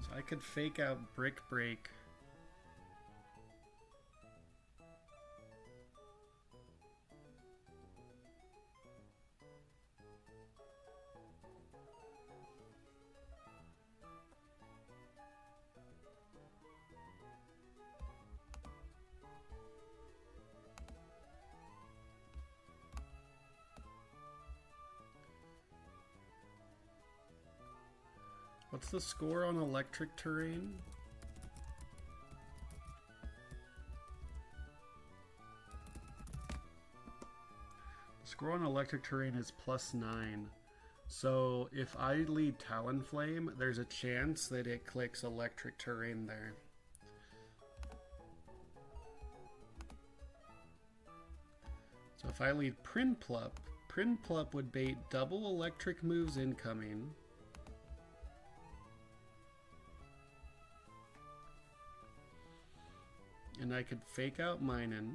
So I could fake out Brick Break. What's the score on electric terrain? The score on electric terrain is +9. So if I lead Talonflame, there's a chance that it clicks electric terrain there. So if I lead Prinplup, Prinplup would bait double electric moves incoming. And I could fake out Minen.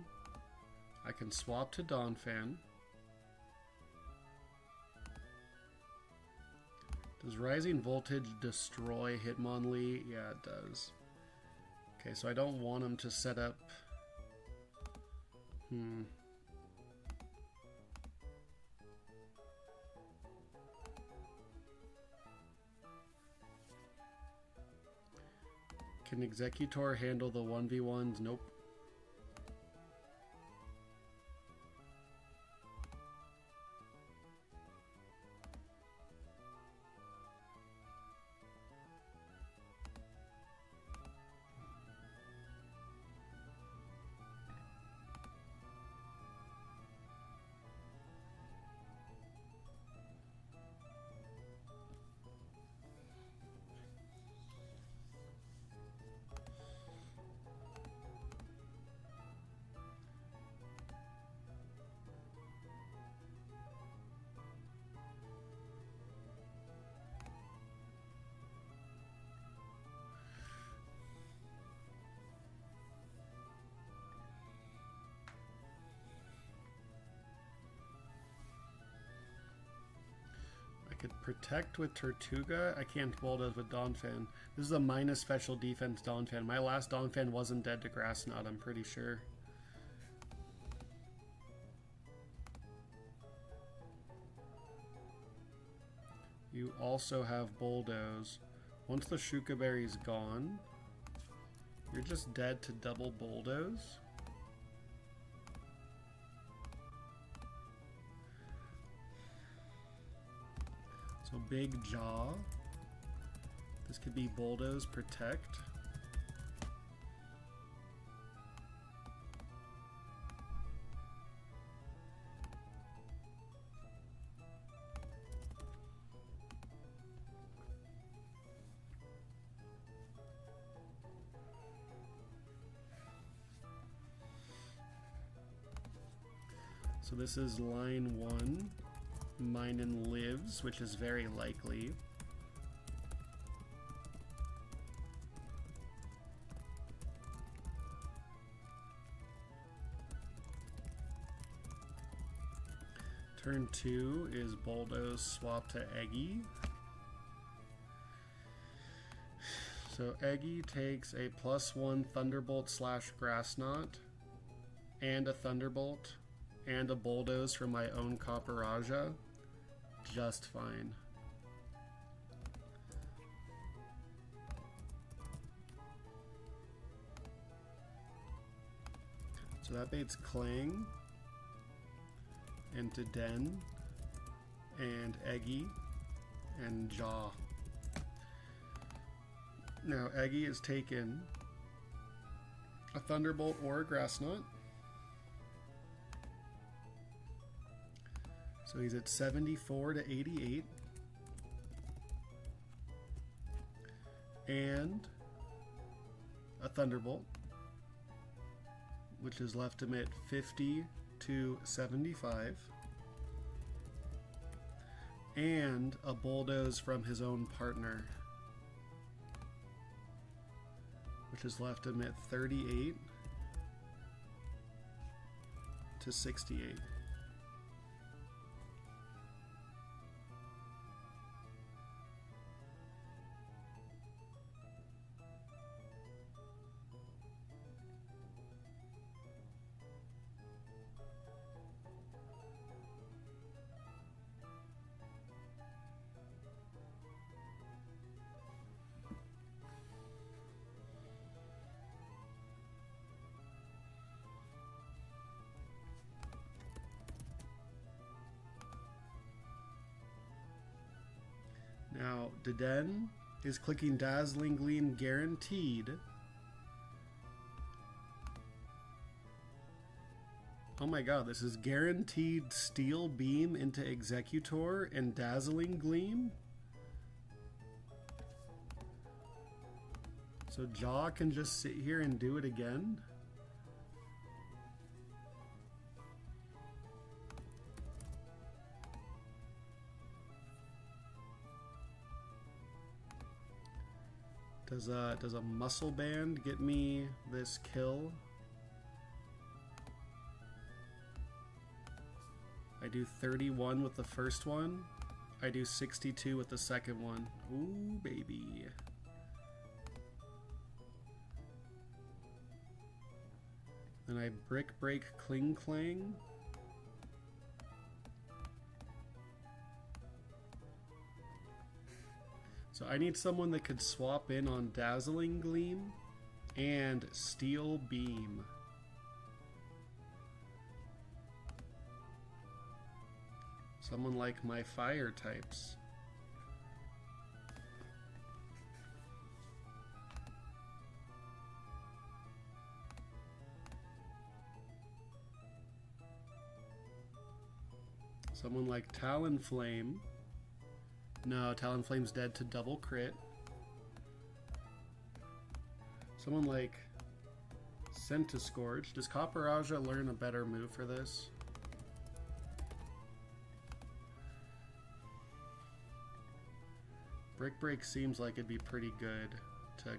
I can swap to Donphan. Does Rising Voltage destroy Hitmonlee? Yeah, it does. Okay, so I don't want him to set up... Can Executor handle the 1v1s? Nope. Could protect with Tortuga. I can't bulldoze with Donphan. This is a minus special defense Donphan. My last Donphan wasn't dead to Grass Knot, I'm pretty sure. You also have Bulldoze. Once the Shuka Berry's gone, you're just dead to double Bulldoze. So big Jaw. This could be Bulldoze, Protect. So this is line 1. Minun lives, which is very likely. Turn 2 is Bulldoze swap to Eggy. So Eggy takes a +1 Thunderbolt / Grass Knot and a Thunderbolt and a Bulldoze from my own Copperaja. Just fine. So that baits Clang into Den and Eggy and Jaw. Now Eggy is taken a Thunderbolt or a Grass Knot. So he's at 74 to 88. And a Thunderbolt, which has left him at 50 to 75. And a Bulldoze from his own partner, which has left him at 38 to 68. Now, Deden is clicking Dazzling Gleam guaranteed. Oh my god, this is guaranteed Steel Beam into Executor and Dazzling Gleam? So Jaw can just sit here and do it again? Does a Muscle Band get me this kill? I do 31 with the first one. I do 62 with the second one. Ooh, baby. Then I Brick Break Cling Clang. So I need someone that could swap in on Dazzling Gleam and Steel Beam. Someone like my fire types. Someone like Talonflame. No, Talonflame's dead to double crit. Someone like Centiscourge. Does Copperaja learn a better move for this? Brick Break seems like it'd be pretty good to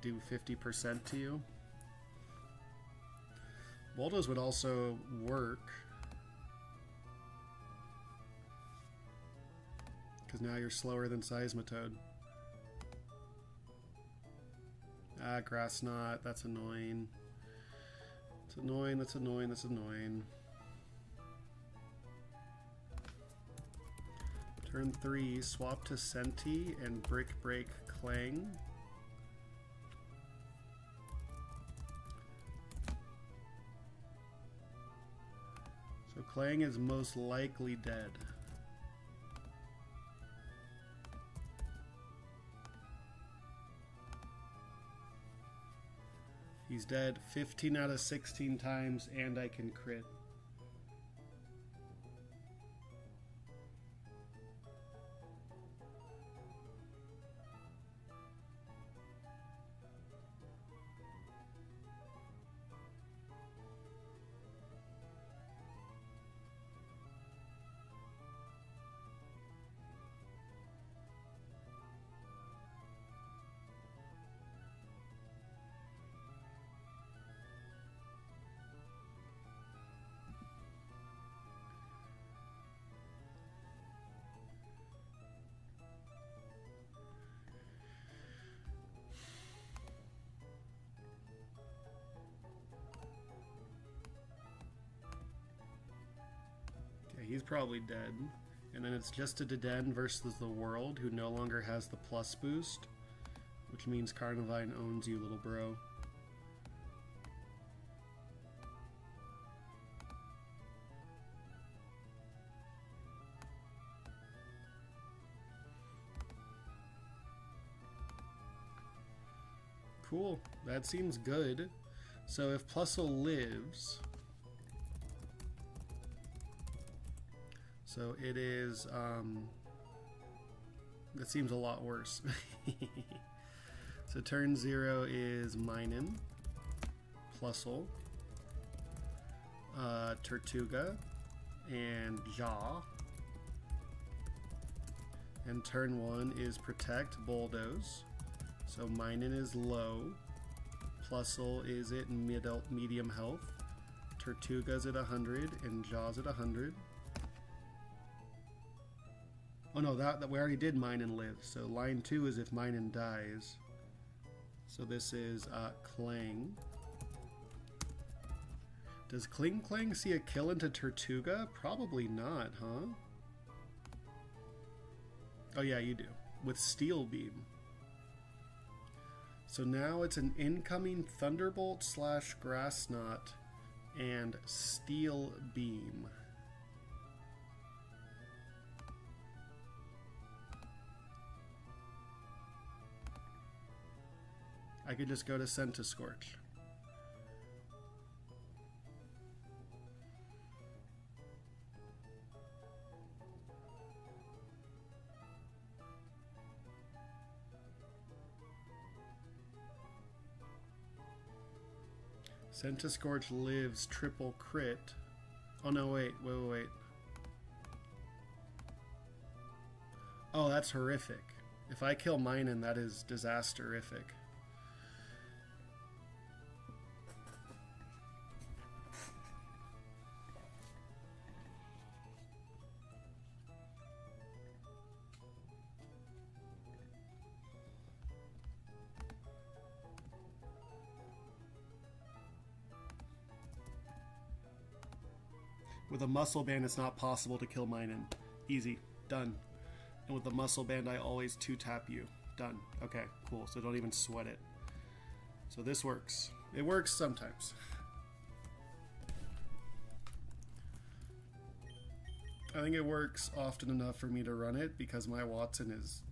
do 50% to you. Bulldoze would also work, because now you're slower than Seismitoad. Ah, Grass Knot, that's annoying. It's annoying, that's annoying, that's annoying. Turn 3, swap to Senti and Brick Break Clang. So Clang is most likely dead. He's dead 15 out of 16 times, and I can crit. He's probably dead. And then it's just a Deden versus the World, who no longer has the plus boost, which means Carnivine owns you, little bro. Cool, that seems good. So if Plusle lives, so it is, that seems a lot worse. So turn 0 is Minun, Plusle, Tortuga, and Jaw. And turn 1 is Protect, Bulldoze. So Minun is low, Plusle is at medium health, Tortuga's at 100, and Jaw's at 100. Oh no, that we already did Minun live. So line 2 is if Minun dies. So this is Clang. Does Clang see a kill into Tortuga? Probably not, huh? Oh yeah, you do. With Steel Beam. So now it's an incoming Thunderbolt / Grass Knot and Steel Beam. I could just go to Centiscourge. Centiscourge lives triple crit. Oh no, wait. Oh, that's horrific. If I kill Minun, that is disasterific. With a muscle band, it's not possible to kill Minun. Easy. Done. And with the muscle band, I always 2-tap you. Done. Okay, cool. So don't even sweat it. So this works. It works sometimes. I think it works often enough for me to run it because my Watson is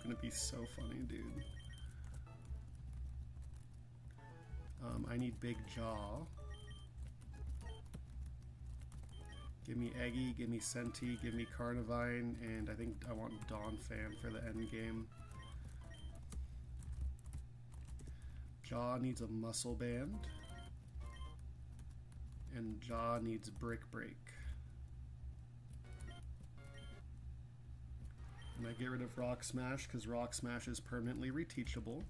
gonna be so funny, dude. I need Big Jaw. Give me Eggy, give me Senti, give me Carnivine, and I think I want Donphan for the end game. Jaw needs a muscle band. And Jaw needs Brick Break. And I get rid of Rock Smash because Rock Smash is permanently reteachable.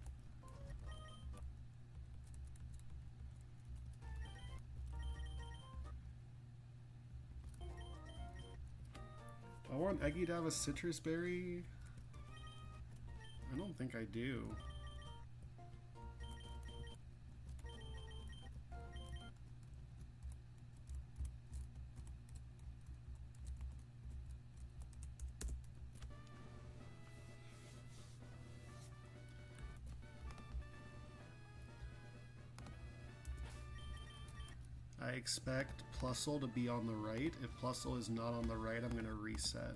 I want Eggy to have a Citrus Berry. I don't think I do. I expect Plusle to be on the right. If Plusle is not on the right, I'm going to reset.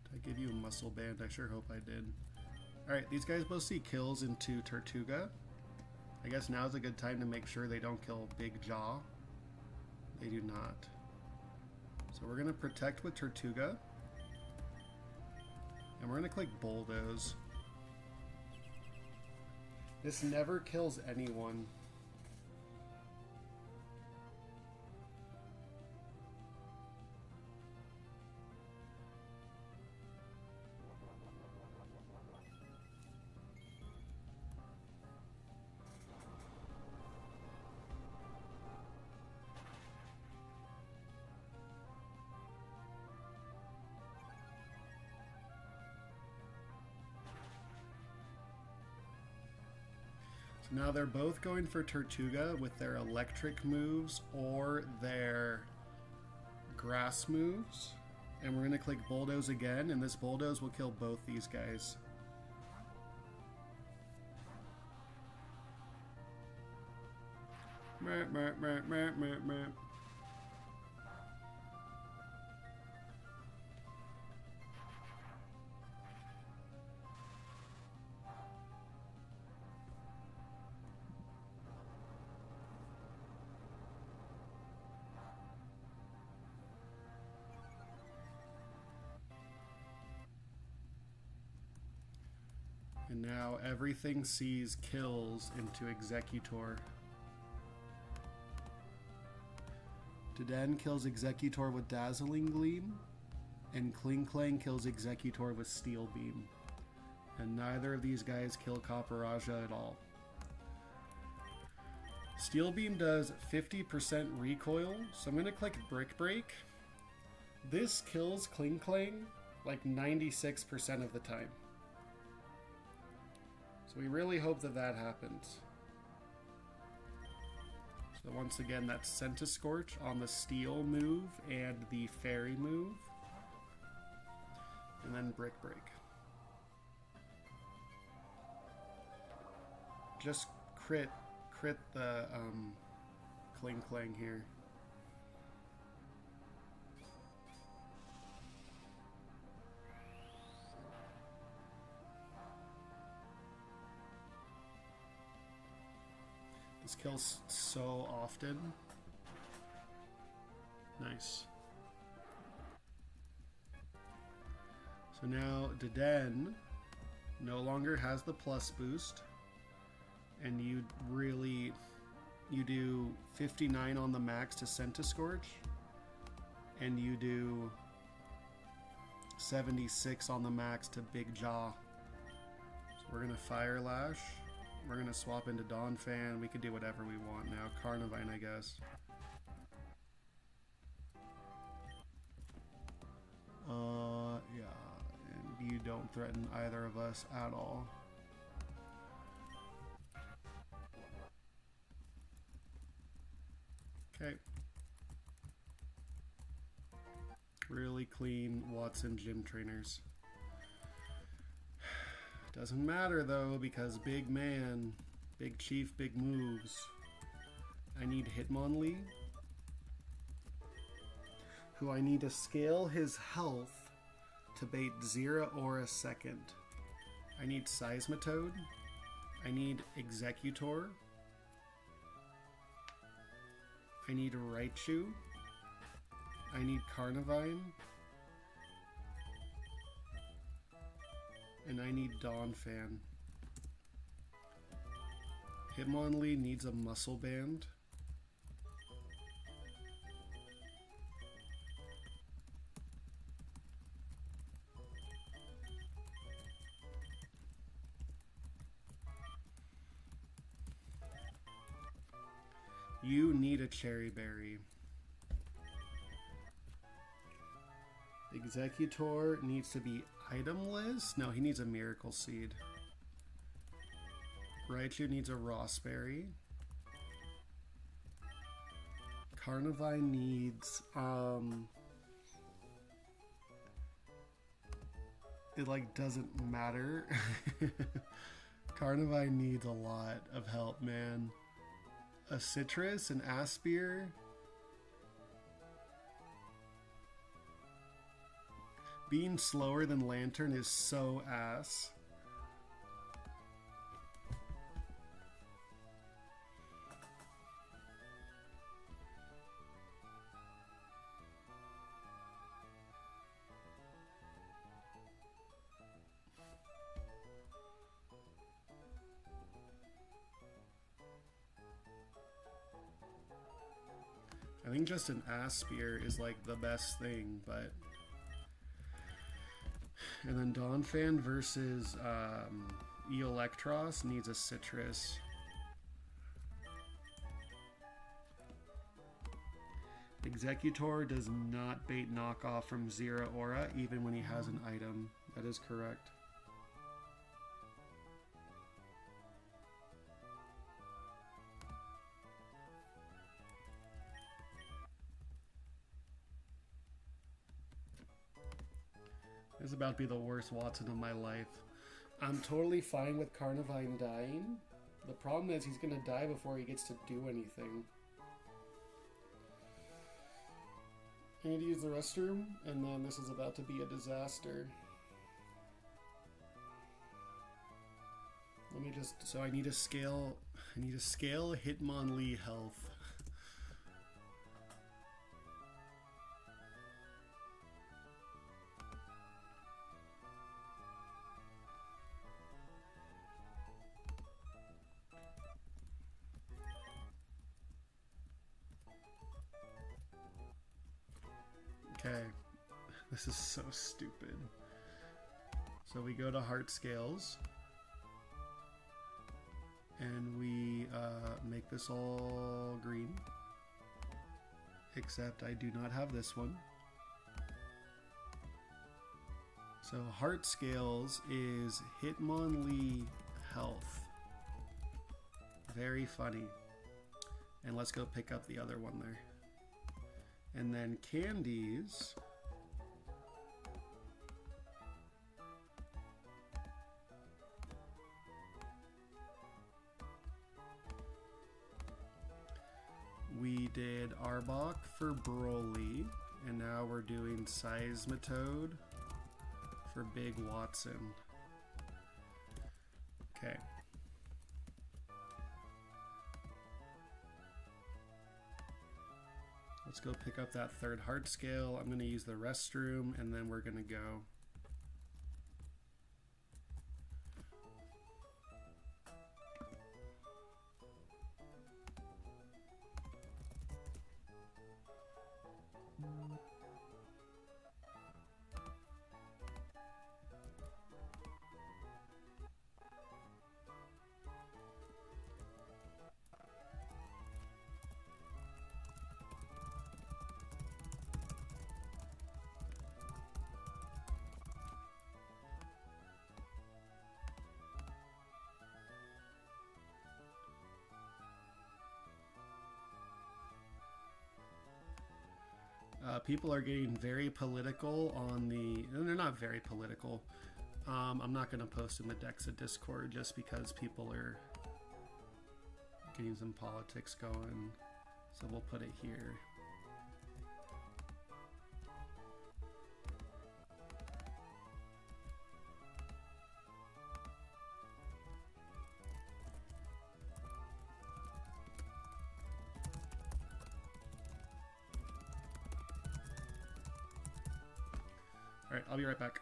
Did I give you a muscle band? I sure hope I did. Alright, these guys both see kills into Tortuga. I guess now's a good time to make sure they don't kill Big Jaw. They do not. So we're going to protect with Tortuga. And we're going to click Bulldoze. This never kills anyone. Now they're both going for Tortuga with their electric moves or their grass moves. And we're going to click Bulldoze again, and this Bulldoze will kill both these guys. Merp, merp, merp, merp, merp, merp. And now everything sees kills into Executor. Deden kills Executor with Dazzling Gleam, and Kling Klang kills Executor with Steel Beam. And neither of these guys kill Caparajah at all. Steel Beam does 50% recoil, so I'm going to click Brick Break. This kills Kling Klang like 96% of the time. So we really hope that that happens. So once again, that's Centiskorch on the Steel move and the Fairy move. And then Brick Break. Just crit the Kling Klang here. This kills so often. Nice. So now Deden no longer has the plus boost, and you do 59 on the max to Centiskorch, and you do 76 on the max to Big Jaw. So we're gonna Fire Lash. We're gonna swap into Donphan. We can do whatever we want now. Carnivine, I guess. Yeah, and you don't threaten either of us at all. Okay. Really clean Watson gym trainers. Doesn't matter though, because big man, big chief, big moves. I need Hitmonlee, who I need to scale his health to bait Zera Aura second. I need Seismitoad. I need Executor. I need Raichu. I need Carnivine. And I need Donphan. Hitmonlee needs a Muscle Band. You need a Cherry Berry. Executor needs to be itemless. No, he needs a Miracle Seed. Raichu needs a Rossberry. Carnivine needs it like doesn't matter. Carnivine needs a lot of help, man. A Citrus, an Aspire. Being slower than Lantern is so ass. I think just an Aspire is like the best thing, but... And then Donphan versus Electros needs a Citrus. Executor does not bait knockoff from Zera Aura even when he has an item. That is correct. This is about to be the worst Watson of my life. I'm totally fine with Carnivine dying. The problem is he's going to die before he gets to do anything. I need to use the restroom, and then this is about to be a disaster. Let me just... So I need to scale Hitmonlee health. Okay, this is so stupid. So we go to Heart Scales, and we make this all green, except I do not have this one. So Heart Scales is Hitmonlee health. Very funny. And let's go pick up the other one there. And then candies. We did Arbok for Broly, and now we're doing Seismitoad for Big Watson. Okay. Let's go pick up that third heart scale. I'm going to use the restroom, and then we're going to go. People are getting very political on the, and they're not very political. I'm not going to post in the DEXA Discord just because people are getting some politics going. So we'll put it here. All right, I'll be right back.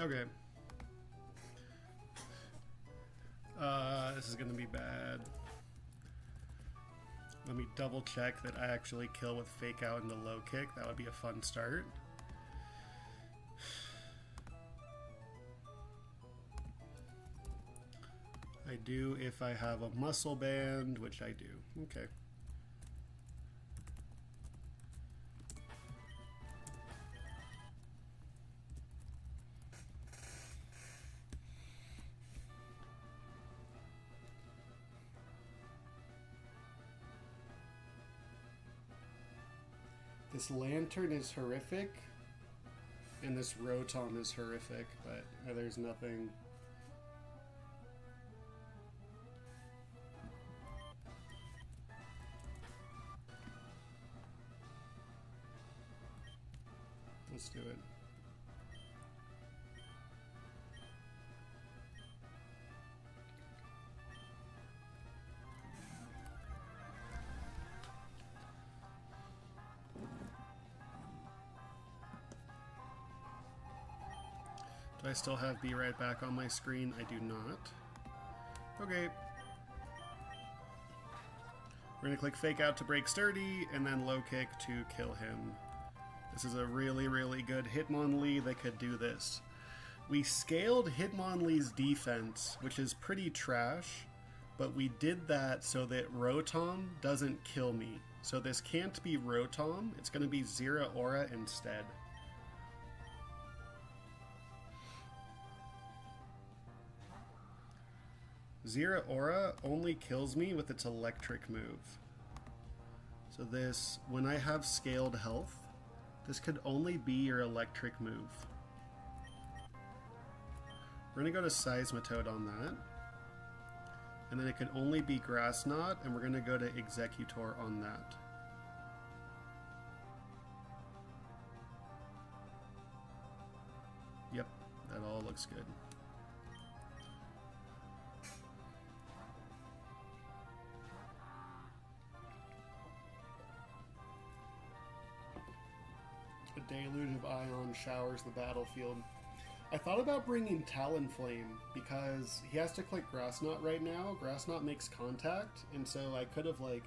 Okay. This is gonna be bad. Let me double check that I actually kill with fake out into low kick. That would be a fun start. I do if I have a muscle band, which I do. Okay. This lantern is horrific, and this rotom is horrific, but there's nothing. Let's do it. Do I still have Be Right Back on my screen? I do not. Okay. We're going to click Fake Out to break Sturdy, and then Low Kick to kill him. This is a really, really good Hitmonlee that could do this. We scaled Hitmonlee's defense, which is pretty trash, but we did that so that Rotom doesn't kill me. So this can't be Rotom, it's going to be Zeraora instead. Zeraora only kills me with its electric move. So this, when I have scaled health, this could only be your electric move. We're going to go to Seismitoad on that. And then it can only be Grass Knot, and we're going to go to Executor on that. Yep, that all looks good. A deluge of ion showers the battlefield. I thought about bringing Talonflame because he has to click Grass Knot right now. Grass Knot makes contact, and so I could have like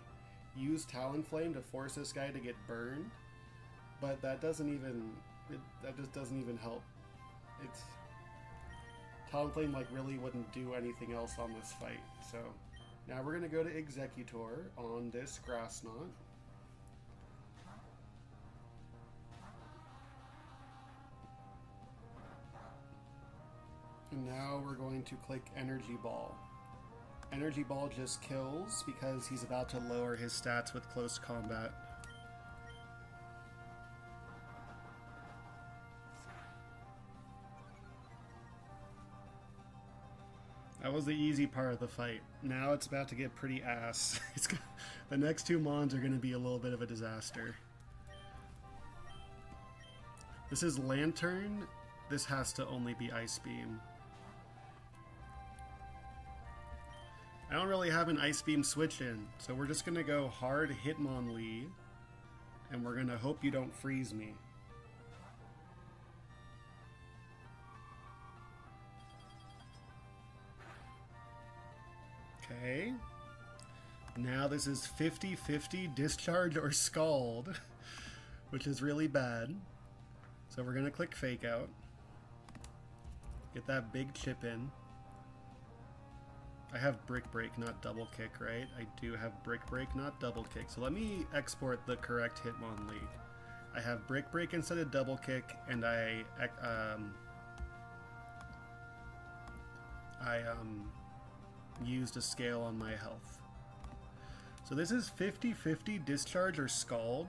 used Talonflame to force this guy to get burned, but that doesn't even that just doesn't even help. It's Talonflame like really wouldn't do anything else on this fight. So now we're gonna go to Executor on this Grass Knot. And now we're going to click Energy Ball. Energy Ball just kills because he's about to lower his stats with close combat. That was the easy part of the fight. Now it's about to get pretty ass. The next two Mons are going to be a little bit of a disaster. This is Lantern. This has to only be Ice Beam. I don't really have an Ice Beam switch in, so we're just going to go hard Hitmonlee, and we're going to hope you don't freeze me. Okay. Now this is 50-50 Discharge or Scald, which is really bad. So we're going to click Fake Out. Get that big chip in. I have Brick Break, not Double Kick, right? I do have Brick Break, not Double Kick. So let me export the correct Hitmonlee. I have Brick Break instead of Double Kick, and I used a scale on my health. So this is 50-50 Discharge or Scald.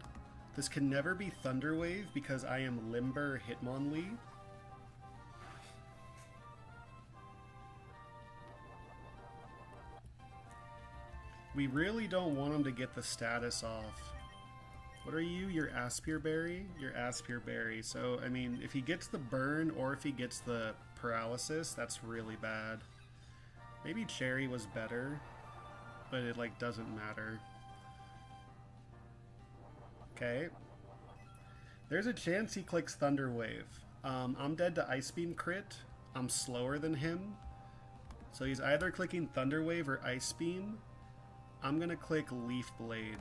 This can never be Thunder Wave because I am Limber Hitmonlee. We really don't want him to get the status off. What are you? Your Aspire Berry? Your Aspire Berry. So, I mean, if he gets the burn or if he gets the paralysis, that's really bad. Maybe Cherry was better, but it, like, doesn't matter. Okay. There's a chance he clicks Thunder Wave. I'm dead to Ice Beam crit. I'm slower than him. So he's either clicking Thunder Wave or Ice Beam. I'm gonna click Leaf Blade.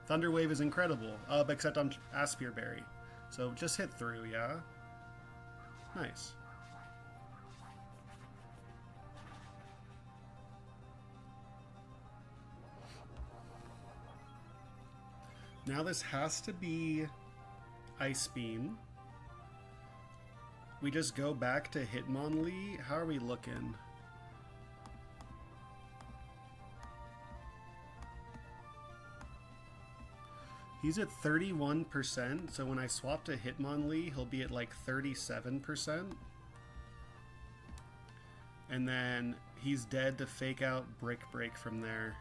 Thunder Wave is incredible, except on Aspire Berry. So just hit through, yeah? Nice. Now this has to be Ice Beam. We just go back to Hitmonlee. How are we looking? He's at 31%, so when I swap to Hitmonlee, he'll be at like 37%. And then he's dead to Fake Out Brick Break from there.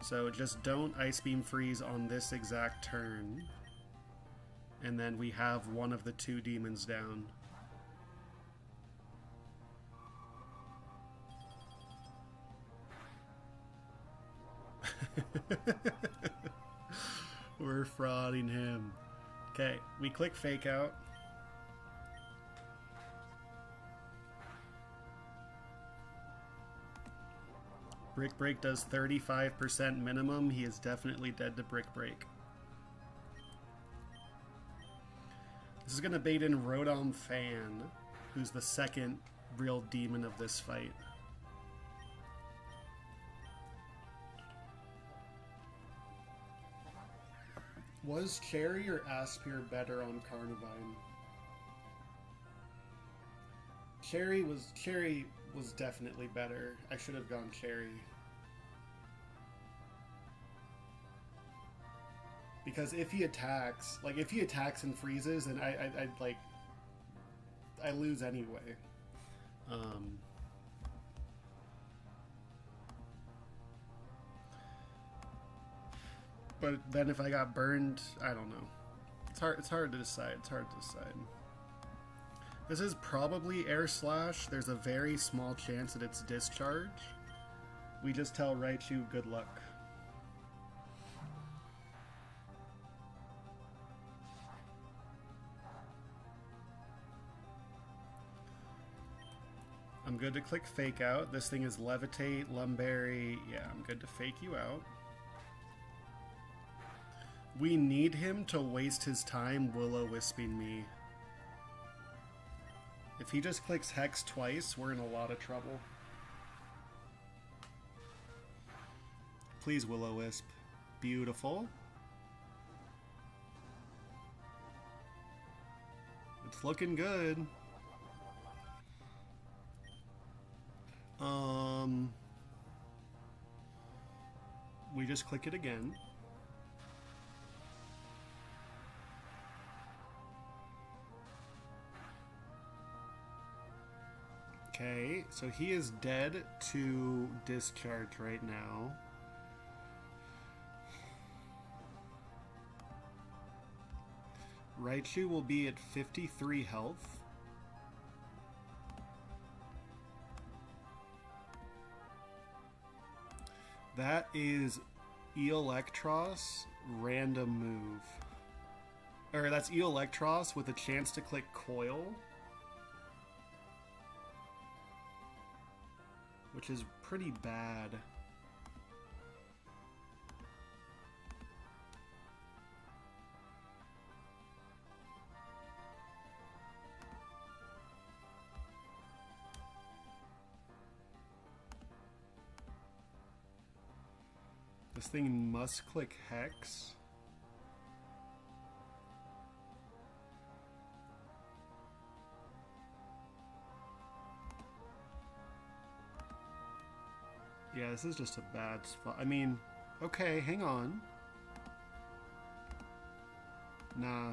So just don't Ice Beam Freeze on this exact turn. And then we have one of the two demons down. We're frauding him. Okay, we click Fake Out. Brick Break does 35% minimum. He is definitely dead to Brick Break. This is going to bait in Rodom Fan, who's the second real demon of this fight. Was Cherry or Aspir better on Carnivine? Cherry was definitely better. I should have gone Cherry. Because if he attacks, and freezes, then I lose anyway. But then if I got burned, I don't know. It's hard to decide. This is probably Air Slash. There's a very small chance that it's Discharge. We just tell Raichu good luck. I'm good to click Fake Out. This thing is Levitate, Lumberry. Yeah, I'm good to fake you out. We need him to waste his time Will-O-Wisping me. If he just clicks Hex twice, we're in a lot of trouble. Please, Will-O-Wisp. Beautiful. It's looking good. We just click it again. Okay, so he is dead to Discharge right now. Raichu will be at 53 health. That is Electros random move. Or that's Electros with a chance to click Coil. Which is pretty bad. This thing must click Hex. Yeah, this is just a bad spot. I mean, okay, hang on. Nah.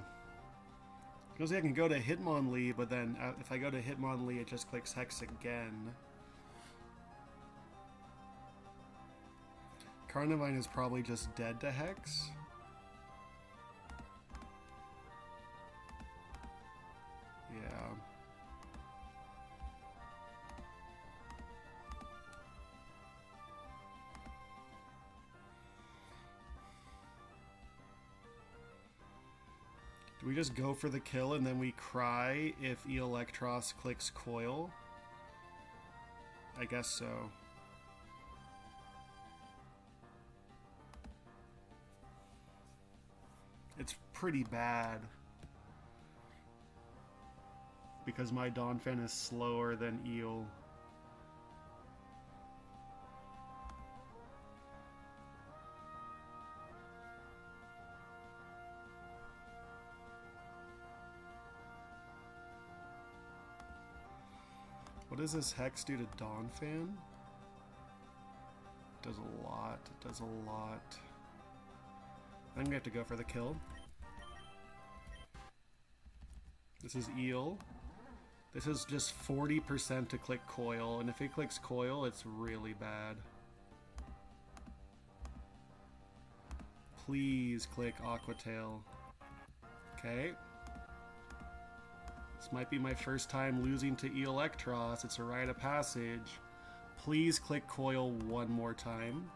Because I can go to Hitmonlee, but then if I go to Hitmonlee, it just clicks Hex again. Carnivine is probably just dead to Hex. Yeah. Do we just go for the kill and then we cry if Electros clicks Coil? I guess so. It's pretty bad. Because my Donphan is slower than Eel. What does this Hex do to Donphan? It does a lot. It does a lot. I'm gonna have to go for the kill. This is Eel. This is just 40% to click Coil, and if he clicks Coil, it's really bad. Please click Aqua Tail. Okay. This might be my first time losing to Electros. It's a rite of passage. Please click Coil one more time.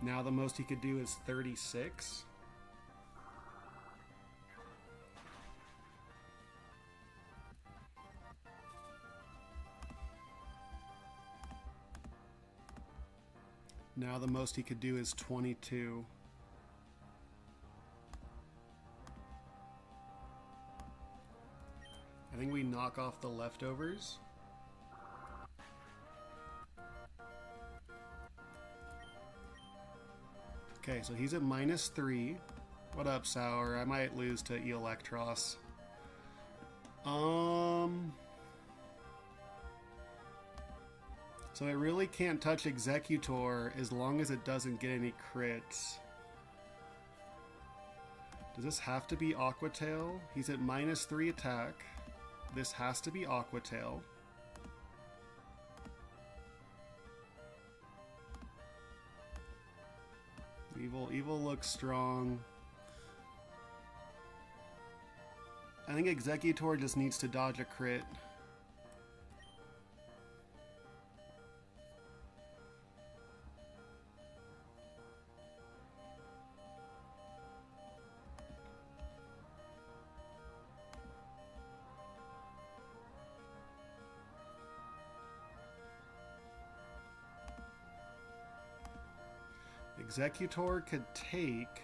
Now the most he could do is 36. Now the most he could do is 22. I think we knock off the leftovers. Okay, so he's at -3. What up, Sour? I might lose to Electros. So I really can't touch Executor as long as it doesn't get any crits. Does this have to be Aquatail? He's at -3 attack. This has to be Aquatail. Evil looks strong. I think Executor just needs to dodge a crit. Executor could take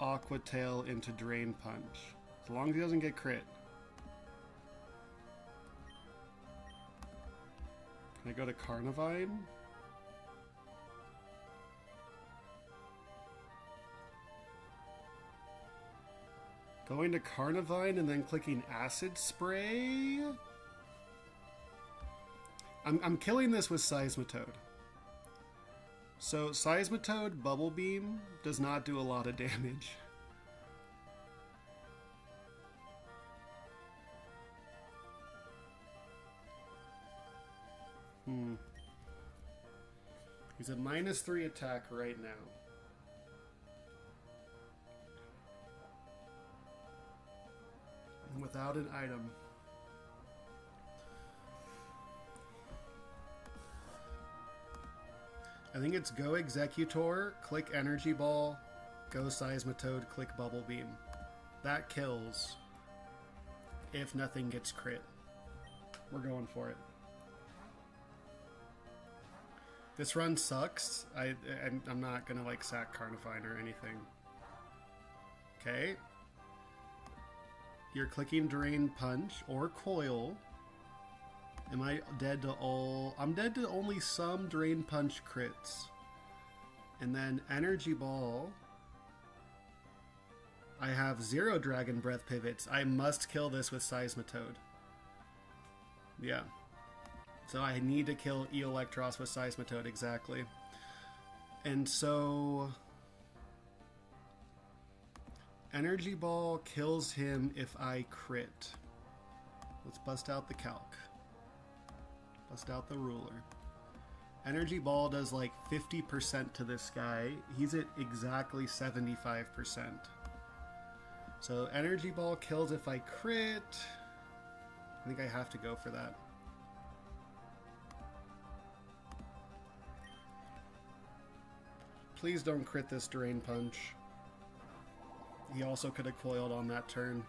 Aquatail into Drain Punch, as long as he doesn't get crit. Can I go to Carnivine? Going to Carnivine and then clicking Acid Spray? I'm killing this with Seismitoad. So Seismitoad Bubble Beam does not do a lot of damage. He's at -3 attack right now. And without an item. I think it's go Executor, click Energy Ball, go Seismitoad, click Bubble Beam. That kills if nothing gets crit. We're going for it. This run sucks. I'm not gonna like sack Carnivine or anything. Okay. You're clicking Drain Punch or Coil. Am I dead to all? I'm dead to only some Drain Punch crits. And then Energy Ball. I have 0 Dragon Breath pivots. I must kill this with Seismitoad. Yeah. So I need to kill Electros with Seismitoad, exactly. And so Energy Ball kills him if I crit. Let's bust out the calc. Bust out the ruler. Energy Ball does like 50% to this guy. He's at exactly 75%. So Energy Ball kills if I crit. I think I have to go for that. Please don't crit this Drain Punch. He also could have coiled on that turn.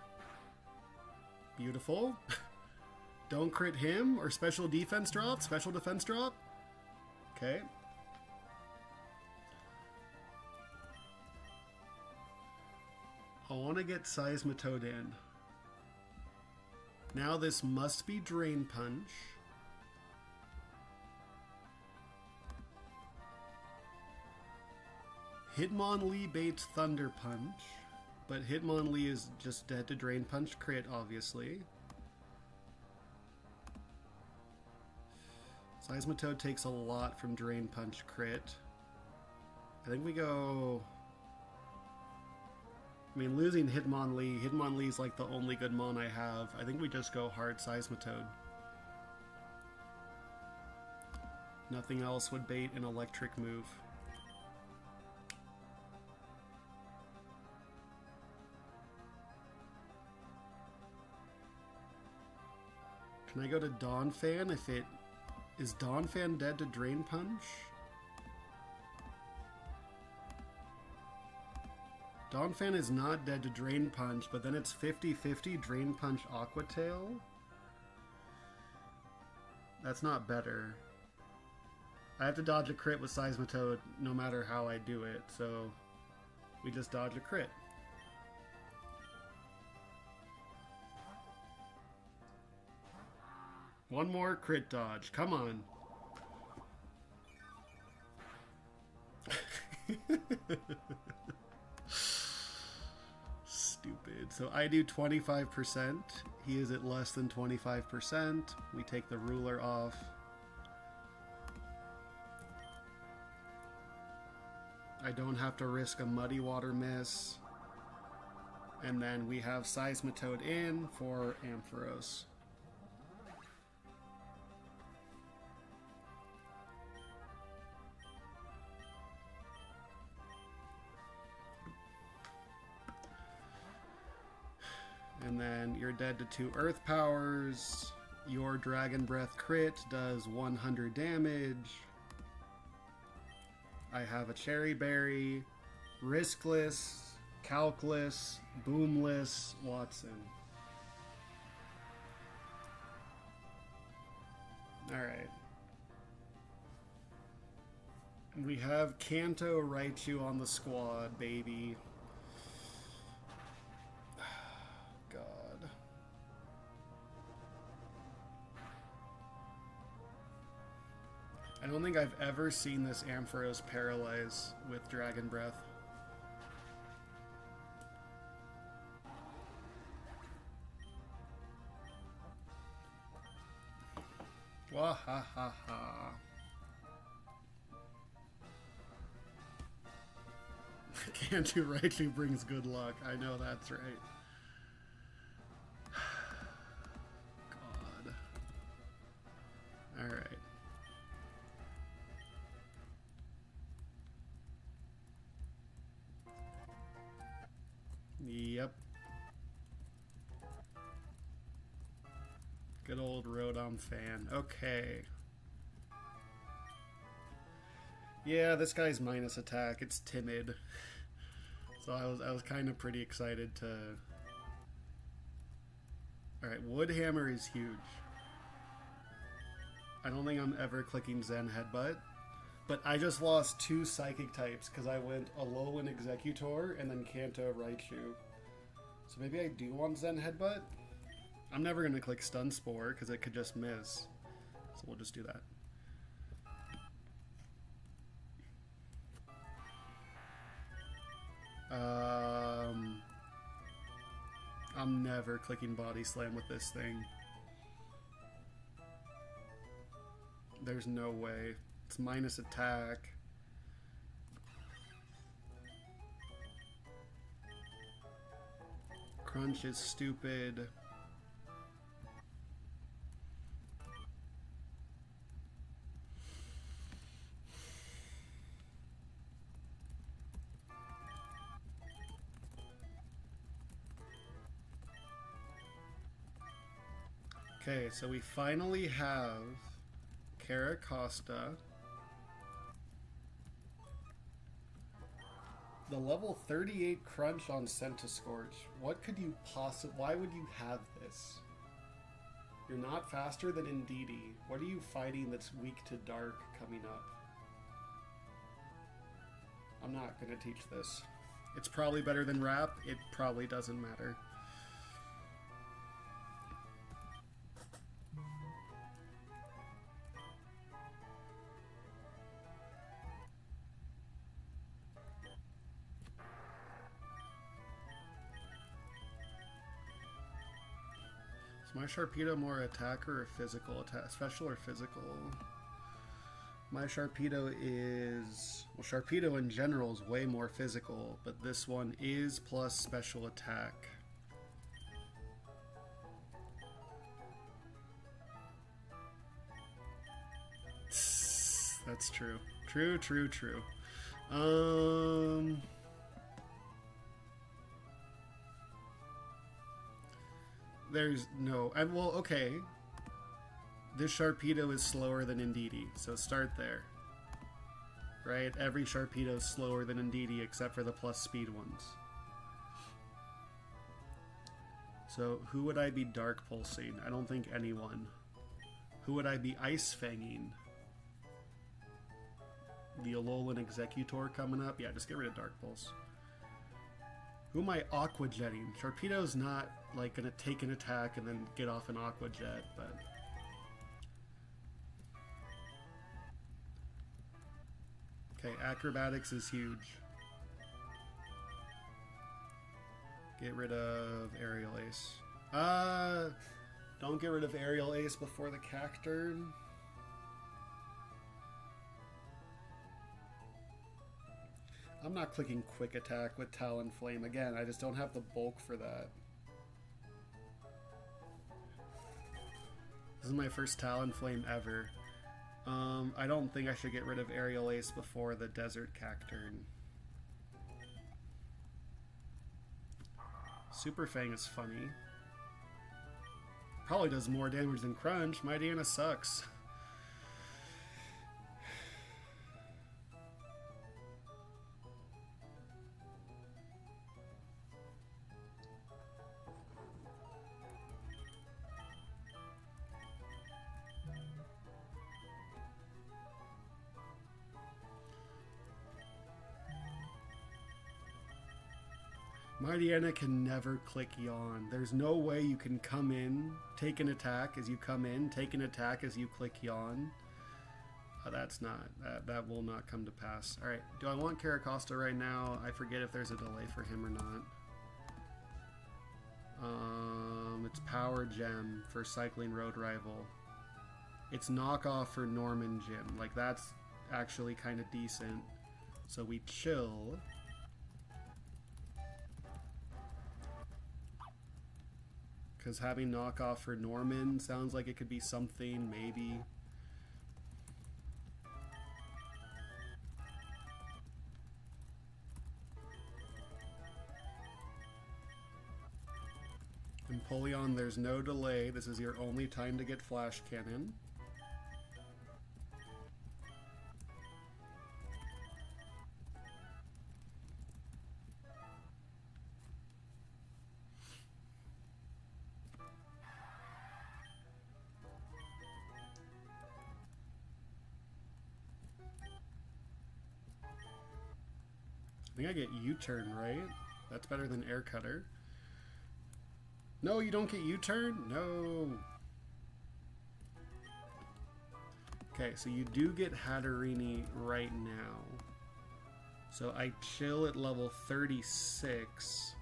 Beautiful. Don't crit him, or special defense drop, special defense drop. Okay. I want to get Seismitoad in. Now this must be Drain Punch. Hitmonlee baits Thunder Punch, but Hitmonlee is just dead to Drain Punch crit, obviously. Seismitoad takes a lot from Drain Punch crit. I think we go... I mean, losing Hitmonlee's like the only good mon I have. I think we just go hard Seismitoad. Nothing else would bait an electric move. Can I go to Donphan if it... Is Donphan dead to Drain Punch? Donphan is not dead to Drain Punch, but then it's 50-50 Drain Punch Aquatail. That's not better. I have to dodge a crit with Seismitoad no matter how I do it, so we just dodge a crit. One more crit dodge. Come on. Stupid. So I do 25%. He is at less than 25%. We take the ruler off. I don't have to risk a Muddy Water miss. And then we have Seismitoad in for Ampharos. And then you're dead to 2 Earth Powers. Your Dragon Breath crit does 100 damage. I have a Cherry Berry, Riskless, Calculus, Boomless, Watson. Alright. We have Kanto Raichu on the squad, baby. I don't think I've ever seen this Ampharos paralyze with Dragon Breath. Wahahaha. Kanto Raichu brings good luck. I know that's right. God. Alright. Yep. Good old Rotom fan. Okay. Yeah, this guy's minus attack. It's timid. So I was kind of pretty excited to... Alright, Woodhammer is huge. I don't think I'm ever clicking Zen Headbutt. But I just lost 2 Psychic types because I went Alolan Executor and then Kanto Raichu. So maybe I do want Zen Headbutt? I'm never going to click Stun Spore because it could just miss. So we'll just do that. I'm never clicking Body Slam with this thing. There's no way. It's minus attack. Crunch is stupid. Okay, so we finally have Caracosta. The level 38 Crunch on Centiskorch. What could you possibly... Why would you have this? You're not faster than Indeedee. What are you fighting that's weak to Dark coming up? I'm not going to teach this. It's probably better than Rap. It probably doesn't matter. Is my Sharpedo more attacker or physical attack? Special or physical? My Sharpedo is... Well, Sharpedo in general is way more physical, but this one is plus special attack. That's true. True, true, true. There's no... well, okay. This Sharpedo is slower than Indeedee, so start there. Right? Every Sharpedo is slower than Indeedee except for the plus speed ones. So who would I be Dark Pulsing? I don't think anyone. Who would I be Ice Fanging? the Alolan Executor coming up. Yeah, just get rid of Dark Pulse. Who am I Aqua Jetting? Sharpedo's not like gonna take an attack and then get off an Aqua Jet, but okay, Acrobatics is huge. Get rid of Aerial Ace. Don't get rid of Aerial Ace before the Cacturn. I'm not clicking Quick Attack with Talonflame again. I just don't have the bulk for that. This is my first Talonflame ever. I don't think I should get rid of Aerial Ace before the Desert Cacturn. Super Fang is funny. Probably does more damage than Crunch. Mightyena sucks. Mightyena can never click Yawn. There's no way you can come in, take an attack as you come in, take an attack as you click Yawn. That will not come to pass. Alright, do I want Caracosta right now? I forget if there's a delay for him or not. It's Power Gem for Cycling Road Rival. It's knockoff for Norman Gym. Like, that's actually kind of decent. So we chill. Because having knockoff for Norman sounds like it could be something, maybe. Empoleon, there's no delay. This is your only time to get Flash Cannon. I think I get U-turn, right? That's better than Air Cutter. No, you don't get U-turn? No. Okay, so you do get Hatterini right now. So I chill at level 36.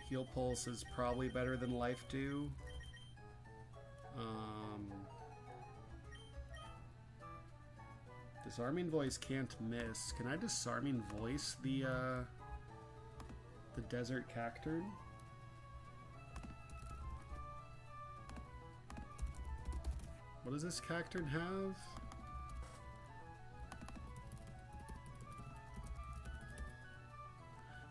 Heal Pulse is probably better than Life Dew. Disarming Voice can't miss. Can I Disarming Voice the Desert Cacturn? What does this Cacturn have?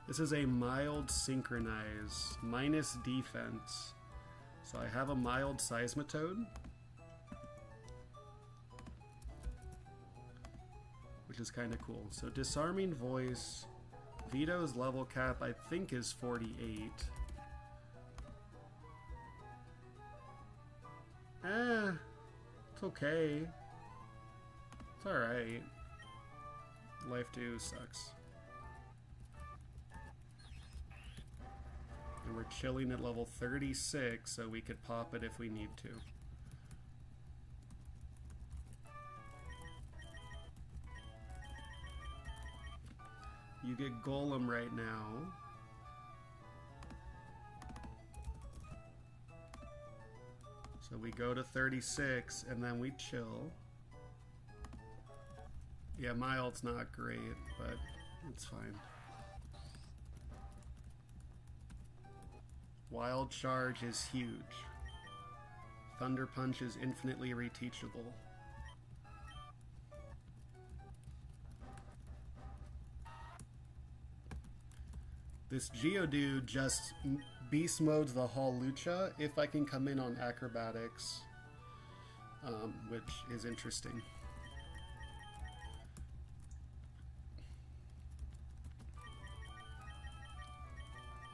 This is a mild Synchronize, minus defense. So I have a mild Seismitoad, which is kind of cool. So Disarming Voice, Vito's level cap I think is 48. It's okay. It's alright. Life Dew sucks. And we're chilling at level 36, so we could pop it if we need to. You get Golem right now. So we go to 36 and then we chill. Yeah, mild's not great, but it's fine. Wild Charge is huge. Thunder Punch is infinitely reteachable. This Geodude just beast modes the Hawlucha if I can come in on Acrobatics, which is interesting.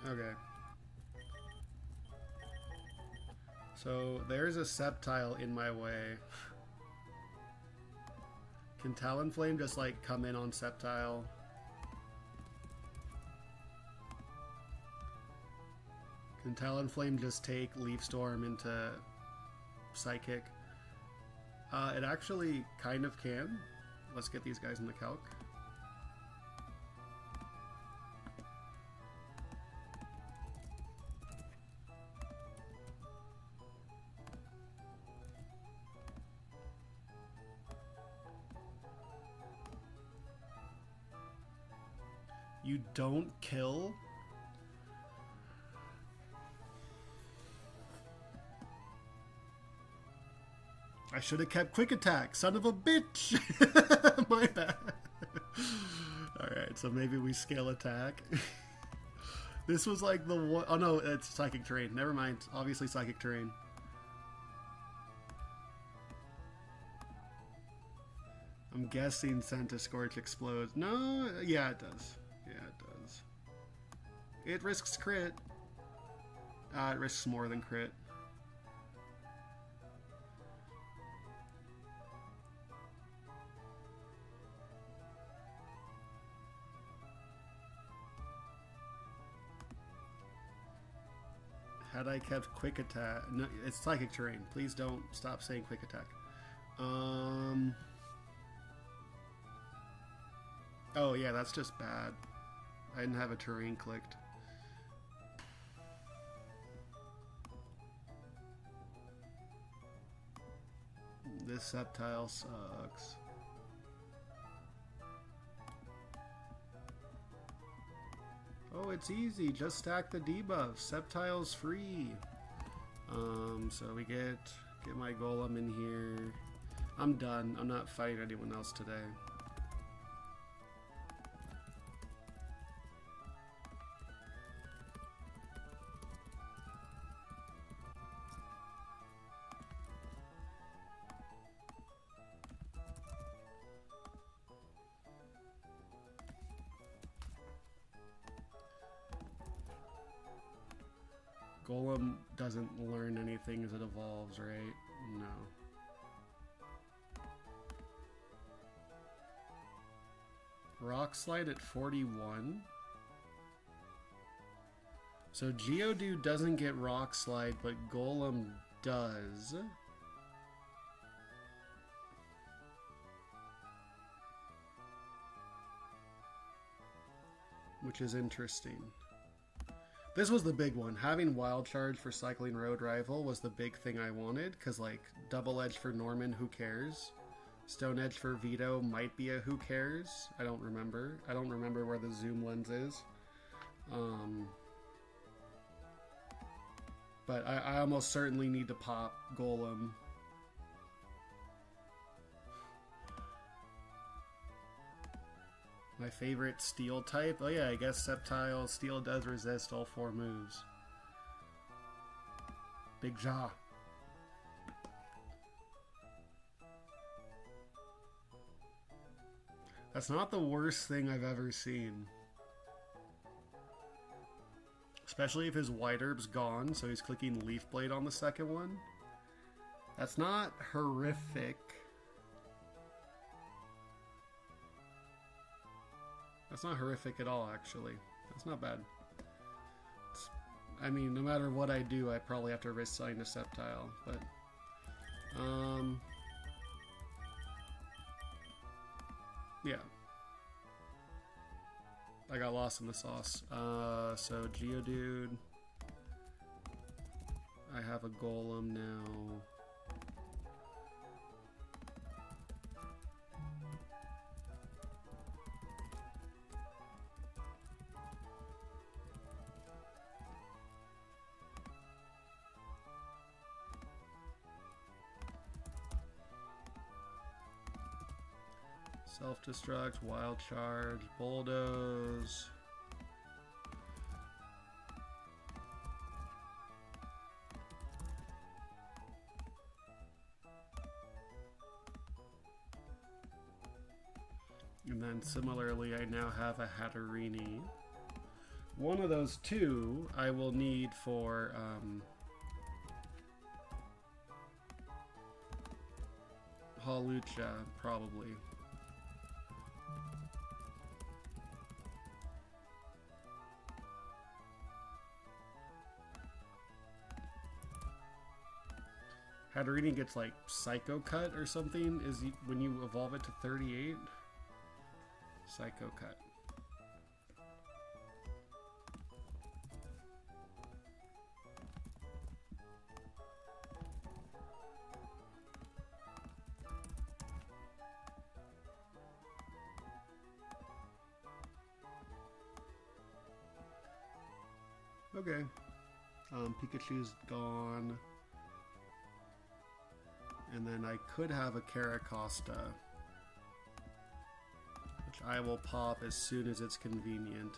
Okay. So there's a Sceptile in my way. Can Talonflame just like come in on Sceptile? Can Talonflame just take Leaf Storm into Psychic? It actually kind of can. Let's get these guys in the calc. You don't kill? I should have kept Quick Attack, son of a bitch! My bad. Alright, so maybe we scale attack. This was like the one... Oh no, it's Psychic Terrain. Never mind. Obviously Psychic Terrain. I'm guessing Santa Scorch explodes. No, yeah it does. Yeah, it does. It risks crit. It risks more than crit. Had I kept Quick Attack... No, it's Psychic Terrain. Please don't stop saying Quick Attack. Oh yeah, that's just bad. I didn't have a terrain clicked. This Sceptile sucks. Oh, it's easy. Just stack the debuff. Sceptile's free. So we get my Golem in here. I'm done. I'm not fighting anyone else today. Golem doesn't learn anything as it evolves, right? No. Rock Slide at 41. So Geodude doesn't get Rock Slide, but Golem does. Which is interesting. This was the big one. Having Wild Charge for Cycling Road Rival was the big thing I wanted, because like Double Edge for Norman, who cares? Stone Edge for Vito might be a who cares? I don't remember. I don't remember where the zoom lens is. But I almost certainly need to pop Golem. My favorite Steel type? Oh yeah, I guess Sceptile Steel does resist all 4 moves. Big Jaw. That's not the worst thing I've ever seen. Especially if his White Herb's gone, so he's clicking Leaf Blade on the second one. That's not horrific. That's not horrific at all, actually. That's not bad. I mean, no matter what I do, I probably have to risk selling a Sceptile, but... yeah. I got lost in the sauce. So Geodude. I have a Golem now. Self-destruct, Wild Charge, Bulldoze. And then similarly, I now have a Hatterini. One of those two I will need for Halucha, probably. Hatterini gets like Psycho Cut or something. Is he, when you evolve it to 38? Psycho Cut. Okay. Pikachu's gone. And then I could have a Caracosta, which I will pop as soon as it's convenient.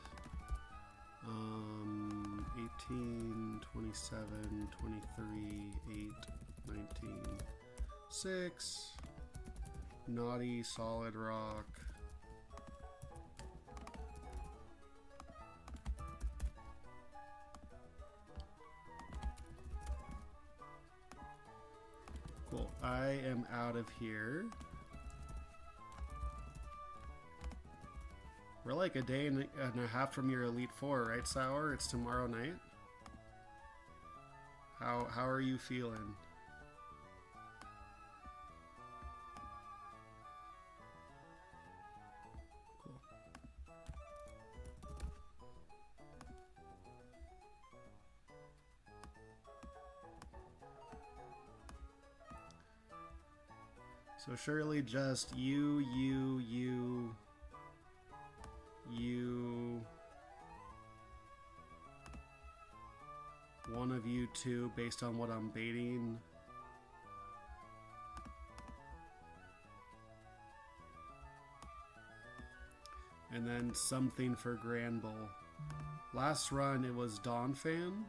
18, 27, 23, 8, 19, 6. Naughty, Solid Rock. Cool. I am out of here. We're like a day and a half from your Elite Four, right, Sour? It's tomorrow night. How are you feeling? Cool. So surely just you, one of you two based on what I'm baiting. And then something for Granbull. Last run it was Dawn Fan.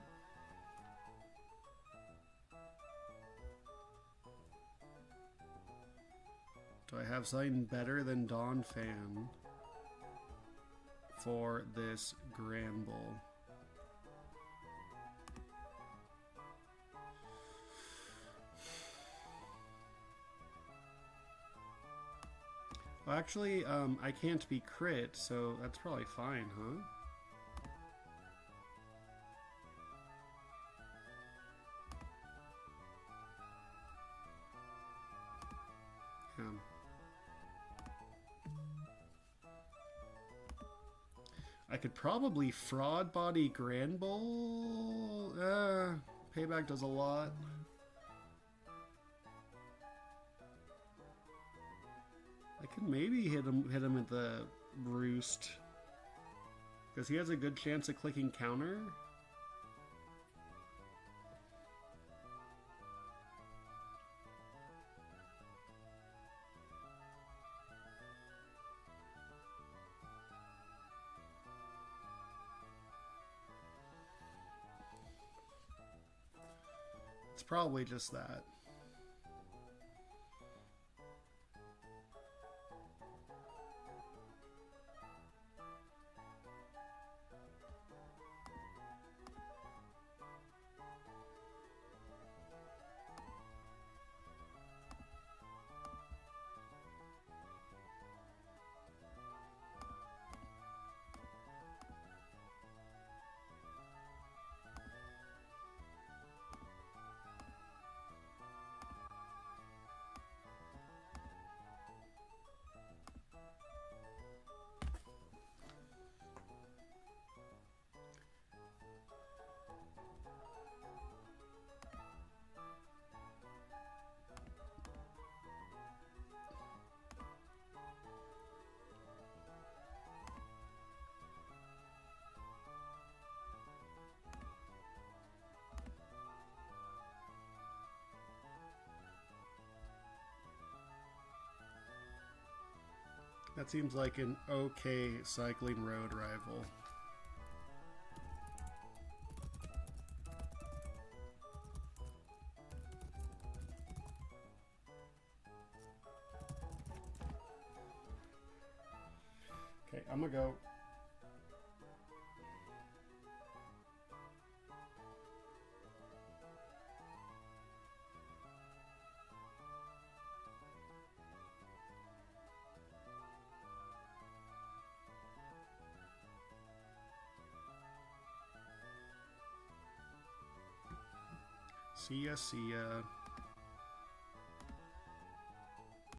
Do I have something better than Dawn Fan for this Granbull? Well, actually, I can't be crit, so that's probably fine, huh? Yeah. I could probably Fraud Body Granbull. Payback does a lot. I could maybe hit him at the Roost, because he has a good chance of clicking counter. It's probably just that. That seems like an okay cycling road rival. Okay, I'm gonna go. See ya, see ya.